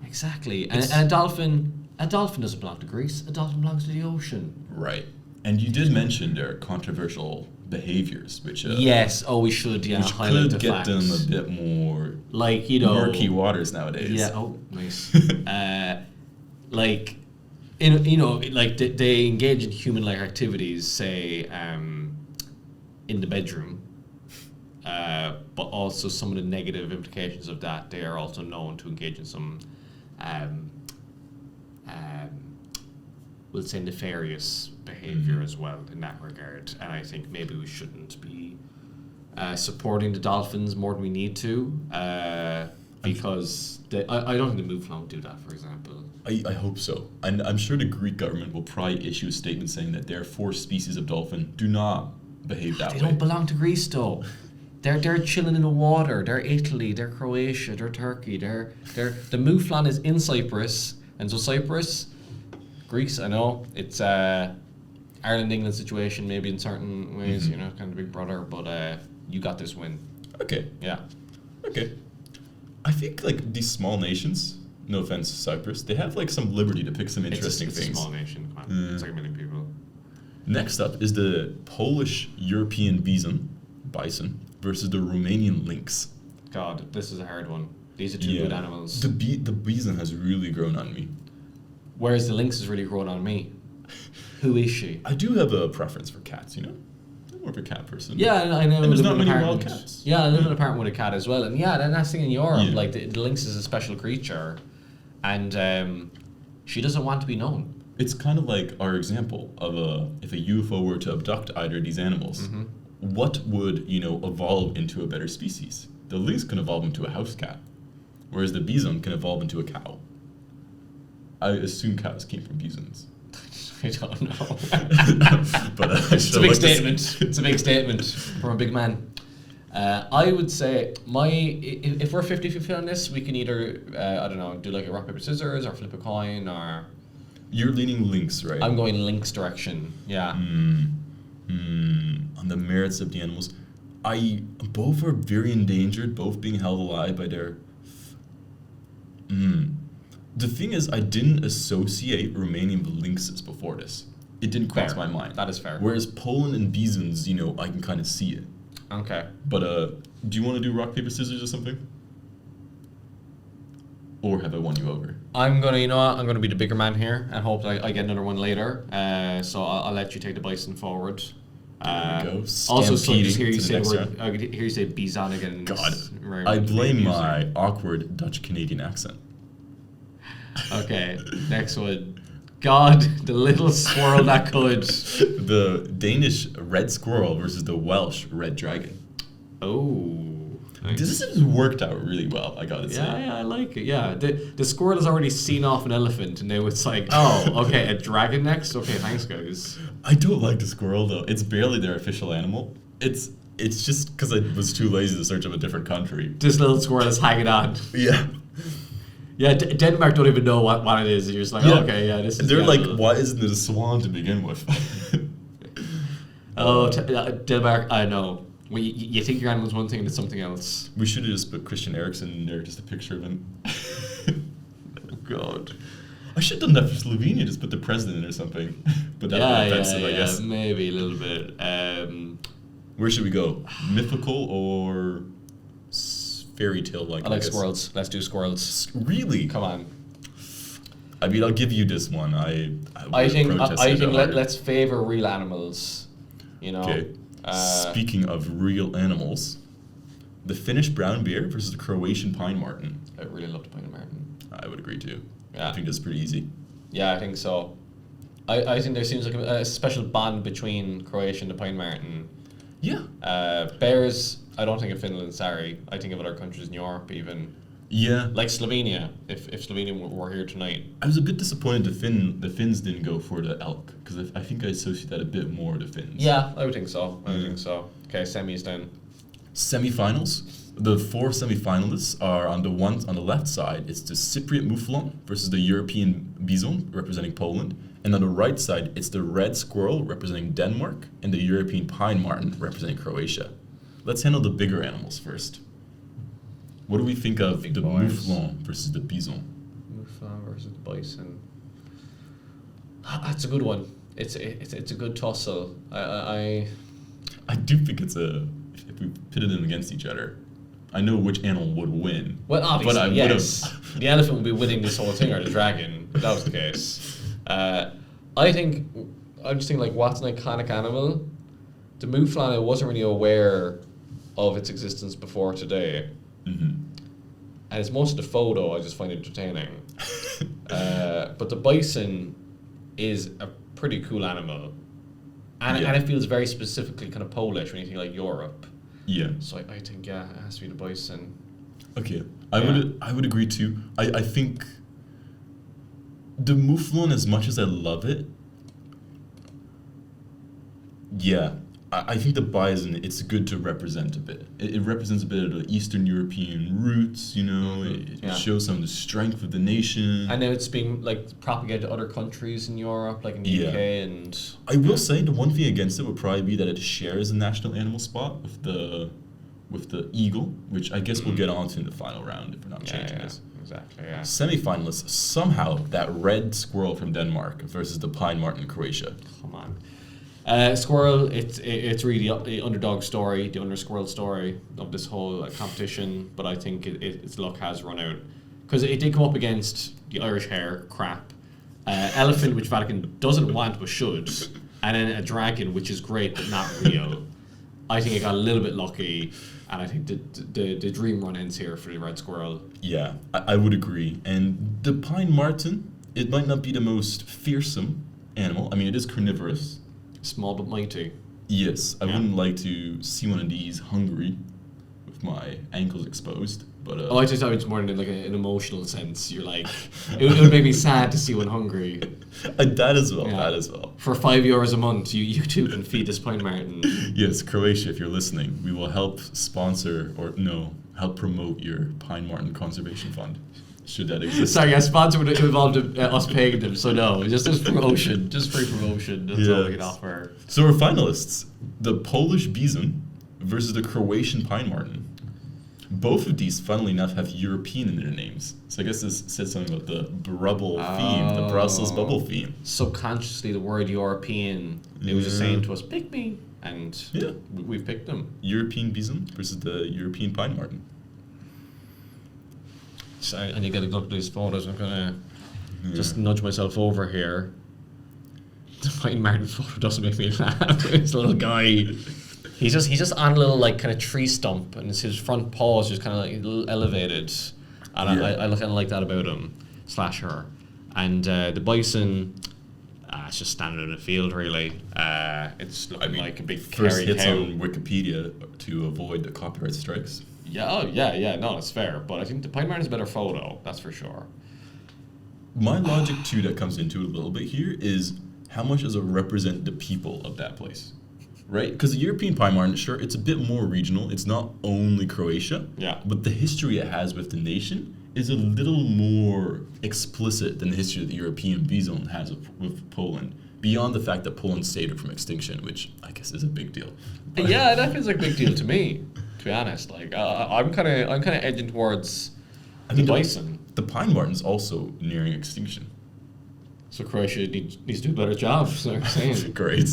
Exactly. And a dolphin doesn't belong to Greece. A dolphin belongs to the ocean. Right. And you did mention their controversial behaviors, which yes. Oh, we should. Yeah. Which could get them a bit more like murky waters nowadays. Yeah. Oh, nice. Like, like they engage in human-like activities, say, in the bedroom. But also some of the negative implications of that, they are also known to engage in some, we'll say, nefarious behavior as well in that regard. And I think maybe we shouldn't be supporting the dolphins more than we need to, because I don't think the mouflon would do that, for example. I hope so. And I'm sure the Greek government will probably issue a statement saying that their 4 species of dolphin do not behave that way. They don't belong to Greece, though. They're chilling in the water. They're Italy. They're Croatia. They're Turkey. The mouflon is in Cyprus, and so Cyprus, Greece. I know it's Ireland England situation maybe in certain ways. Kind of big brother, but you got this win. Okay. Yeah. Okay. I think like these small nations. No offense to Cyprus, they have like some liberty to pick some interesting things. It's a small nation. Come on. It's like a million people. Next up is the Polish European bison versus the Romanian lynx. God, this is a hard one. These are two good animals. The bison has really grown on me. Whereas the lynx is really growing on me. Who is she? I do have a preference for cats, I'm more of a cat person. Yeah, I know. And there's not many wild cats. Yeah, I live in an apartment with a cat as well. And yeah, that's the thing in Europe. Yeah. Like, the lynx is a special creature. And she doesn't want to be known. It's kind of like our example of if a UFO were to abduct either of these animals, what would, evolve into a better species? The lynx can evolve into a house cat, whereas the bison can evolve into a cow. I assume cows came from bisons. I don't know. But it's a big statement. It's a big statement from a big man. I would say if we're 50-50 on this, we can either, I don't know, do like a rock, paper, scissors or flip a coin or... You're leaning lynx, right? I'm going lynx direction, yeah. On the merits of the animals, both are very endangered, both being held alive by their... The thing is, I didn't associate Romanian with lynxes before this. It didn't cross my mind. That is fair. Whereas Poland and bisons, I can kind of see it. Okay. But do you want to do rock, paper, scissors or something? Or have I won you over? I'm gonna be the bigger man here and hope that I get another one later. So I'll let you take the bison forward. There we go. Also, so Stampeding just hear you to the say next word. round. I could hear you say bison again. God, Rare I to be blame using. my awkward Dutch-Canadian accent. Okay, next one. God, the little squirrel that could. The Danish red squirrel versus the Welsh red dragon. Oh. Nice. This has worked out really well, I gotta say. Yeah, I like it. Yeah, the squirrel has already seen off an elephant, and now it's like, oh, okay, a dragon next. Okay, thanks, guys. I don't like the squirrel though. It's barely their official animal. It's just because I was too lazy to search up a different country. This little squirrel is hanging on. Yeah. Yeah, Denmark don't even know what it is. You're just like, oh, okay, yeah, this is... They're the like, animal. why isn't it a swan to begin with? Denmark, I know. Well, you think your animal's one thing and it's something else. We should have just put Christian Eriksen in there, just a picture of him. Oh, God. I should have done that for Slovenia, just put the president or something. But that'd be offensive, I guess. Maybe a little bit. Where should we go? Mythical or fairy tale like? I like squirrels. Let's do squirrels. Really? Come on. I mean, I'll give you this one. I think let's favor real animals. Okay. Speaking of real animals, the Finnish brown bear versus the Croatian pine marten. I really love the pine marten. I would agree too. Yeah. I think that's pretty easy. Yeah, I think so. I think there seems like a special bond between Croatia and the pine marten. Yeah. Bears, I don't think of Finland, sorry. I think of other countries in Europe even. Yeah. Like Slovenia, if Slovenia were here tonight. I was a bit disappointed the Finns didn't go for the elk, because I think I associate that a bit more to Finns. Yeah, I would think so. Okay, semis then. Semi-finals. The 4 semi-finalists are on the left side, it's the Cypriot mouflon versus the European bison representing Poland. And on the right side, it's the red squirrel representing Denmark and the European pine marten representing Croatia. Let's handle the bigger animals first. What do we think of Big the boys. mouflon versus the bison? Mouflon versus the bison. That's a good one. It's a good tussle. I do think if we pitted them against each other, I know which animal would win. Well, obviously, but I yes. The elephant would be winning this whole thing, or the dragon, if that was the case. I'm just thinking, like, what's an iconic animal? The mouflon, I wasn't really aware of its existence before today. Mm-hmm. And it's most of the photo I just find entertaining. But the bison is a pretty cool animal. And it feels very specifically kind of Polish when you think like Europe. Yeah. So I think, yeah, it has to be the bison. Okay. I would agree too. I think the mouflon, as much as I love it, yeah, I think the bison, it's good to represent a bit. It represents a bit of the Eastern European roots, Mm-hmm. It shows some of the strength of the nation. I know it's being like propagated to other countries in Europe, like in the UK and... I will say the one thing against it would probably be that it shares a national animal spot with the eagle, which I guess we'll get onto in the final round if we're not changing this. Exactly, yeah. Semi-finalists, somehow that red squirrel from Denmark versus the pine marten in Croatia. Come on. Squirrel, it's really the underdog story, the under-squirrel story of this whole competition, but I think its luck has run out. Because it did come up against the Irish hare, crap. elephant, which Vatican doesn't want but should, and then a dragon, which is great but not real. I think it got a little bit lucky, and I think the dream run ends here for the red squirrel. Yeah, I would agree. And the pine marten, it might not be the most fearsome animal. I mean, it is carnivorous. Small but mighty. Yes, I wouldn't like to see one of these hungry with my ankles exposed. But I just thought it's more in like an emotional sense. You're like, it would make me sad to see one hungry. That as well. Yeah. That as well. For €5 a month, you too can feed this pine marten. Yes, Croatia, if you're listening, we will help sponsor help promote your pine marten conservation fund. Should that exist? Sorry, a sponsor would involve us paying them, so no, just as promotion, just free promotion. That's all we can offer. So our finalists: the Polish bison versus the Croatian pine marten. Both of these, funnily enough, have European in their names. So I guess this says something about the BRUBBLE theme, the Brussels bubble theme. Subconsciously, the word European, it was just saying to us, pick me. And we've picked them. European bison versus the European pine marten. Sorry, I need to get a look at these photos. I'm going to just nudge myself over here. The pine marten photo doesn't make me laugh. This little guy... He's just on a little like kind of tree stump, and his front paw is just kind of like elevated, and I kind of like that about him / her. And the bison, it's just standing in a field really. It's looking like a big first carry hits cow. on Wikipedia to avoid the copyright strikes. Yeah. No, it's fair, but I think the pine marten is a better photo. That's for sure. My logic too that comes into it a little bit here is how much does it represent the people of that place? Right? Because the European pine marten, sure, it's a bit more regional. It's not only Croatia. Yeah. But the history it has with the nation is a little more explicit than the history that the European bison has with Poland. Beyond the fact that Poland saved it from extinction, which I guess is a big deal. But yeah, that feels like a big deal to me. To be honest, like I'm kind of edging towards the bison. The pine marten's also nearing extinction. So Croatia needs to do a better job. So I'm saying. Great.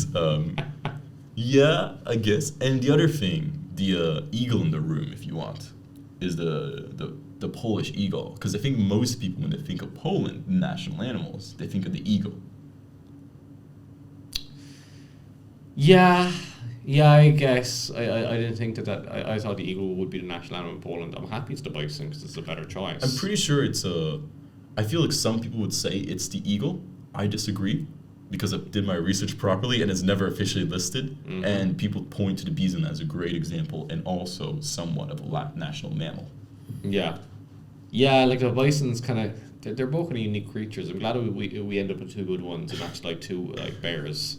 Yeah, I guess. And the other thing, the eagle in the room, if you want, is the Polish eagle. Because I think most people, when they think of Poland, national animals, they think of the eagle. Yeah, I guess. I didn't think that I thought the eagle would be the national animal in Poland. I'm happy it's the bison because it's a better choice. I'm pretty sure I feel like some people would say it's the eagle. I disagree. Because I did my research properly and it's never officially listed. Mm-hmm. And people point to the bison as a great example and also somewhat of a national mammal. Yeah, like the bison's kind of, they're both kind of unique creatures. I'm glad we end up with two good ones and not like two like bears.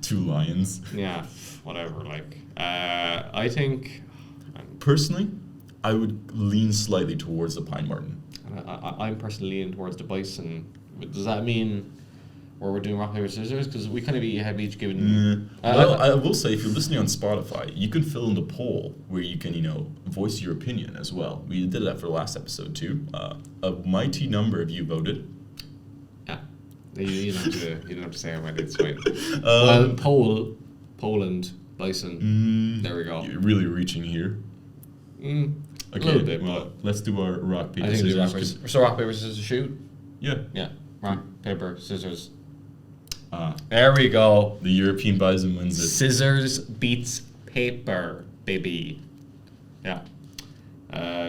Two lions. Yeah, whatever. Like, I think... Personally, I would lean slightly towards the pine marten. I'm personally leaning towards the bison. Does that mean... Or we're doing rock, paper, scissors? Because we kind of have each given... Well, I will say, if you're listening on Spotify, you can fill in the poll where you can, voice your opinion as well. We did that for the last episode too. A mighty number of you voted. Yeah. You don't have to say how many, it's fine. Poland, bison. There we go. You're really reaching here. Okay, a little bit, but let's do our rock, paper, scissors. So rock, paper, scissors, shoot? Yeah. Rock, paper, scissors. There we go. The European bison wins it. Scissors beats paper, baby. Yeah.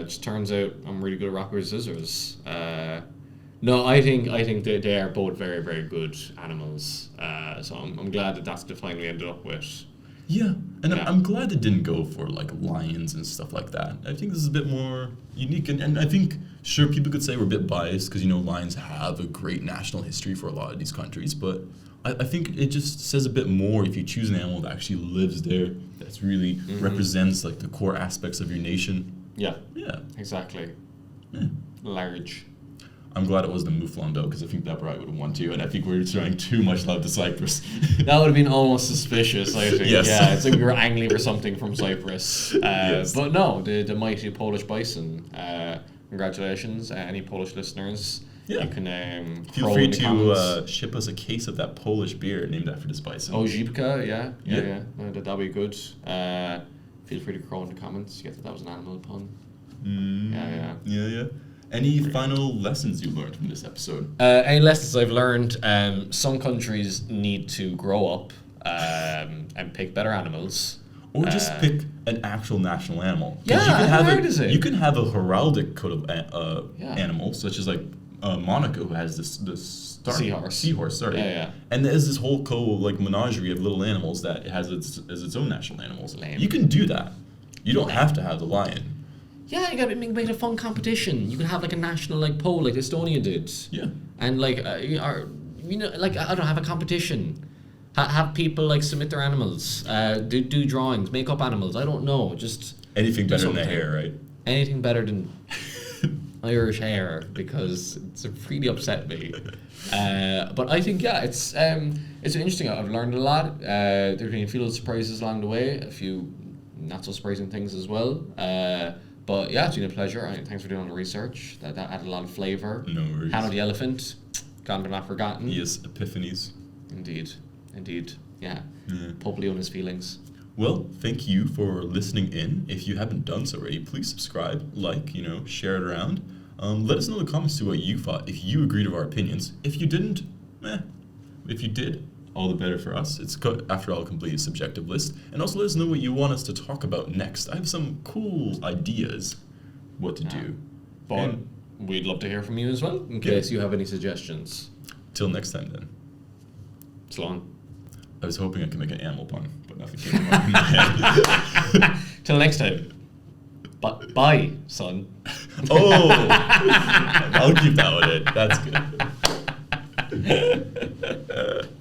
Just turns out I'm really good at rock, paper, scissors. No, I think that they are both very, very good animals. So I'm glad that that's the final we ended up with. Yeah, and I'm glad it didn't go for like lions and stuff like that. I think this is a bit more unique, and I think sure people could say we're a bit biased because lions have a great national history for a lot of these countries, but I think it just says a bit more if you choose an animal that actually lives there, that's really represents like the core aspects of your nation. Yeah. Yeah. Exactly. Yeah. Large. I'm glad it was the Mouflon though, because I think that probably would have won too, and I think we're showing too much love to Cyprus. That would have been almost suspicious, I think. Yes. Yeah, it's like we were angling for something from Cyprus. Yes. But no, the mighty Polish bison. Congratulations, any Polish listeners. Yeah. You can feel free to ship us a case of that Polish beer named after this bison. Oh, Zipka, yeah. That'll be good. Feel free to crow in the comments. You get that was an animal pun. Yeah. Any final lessons you learned from this episode? Any lessons I've learned? Some countries need to grow up and pick better animals. Or just pick an actual national animal. 'Cause Yeah, how hard is it? You can have a heraldic coat of Yeah. animals, such as like Monaco, who has this Seahorse. Seahorse, sorry. Yeah. And there's this whole menagerie of little animals that it has its own national animals. Lame. You can do that. You don't have to have the lion. Yeah, you gotta make it a fun competition. You could have like a national like poll like Estonia did. Yeah. And like, like I don't have a competition. Have people like submit their animals, do drawings, make up animals. I don't know, just Anything do better than the something. hair, right? Anything better than Irish hair, because it's really upset me. But I think it's interesting. I've learned a lot. There's been a few little surprises along the way, a few not so surprising things as well. But yeah, it's been a pleasure. Thanks for doing all the research. That added a lot of flavour. No worries. Hannah the elephant, gone but not forgotten. Yes, epiphanies. Indeed. Yeah. Yeah. Pope Leona's feelings. Well, thank you for listening in. If you haven't done so already, please subscribe, share it around. Let us know in the comments too what you thought. If you agreed with our opinions. If you didn't, If you did, all the better for us. It's, after all, a completely subjective list. And also let us know what you want us to talk about next. I have some cool ideas what to do. But And we'd love to hear from you as well, in case you have any suggestions. till next time then. Sloan. I was hoping I could make an animal pun, but nothing came up in my head. Till next time. Bye, son. Oh! I'll keep that one in. That's good.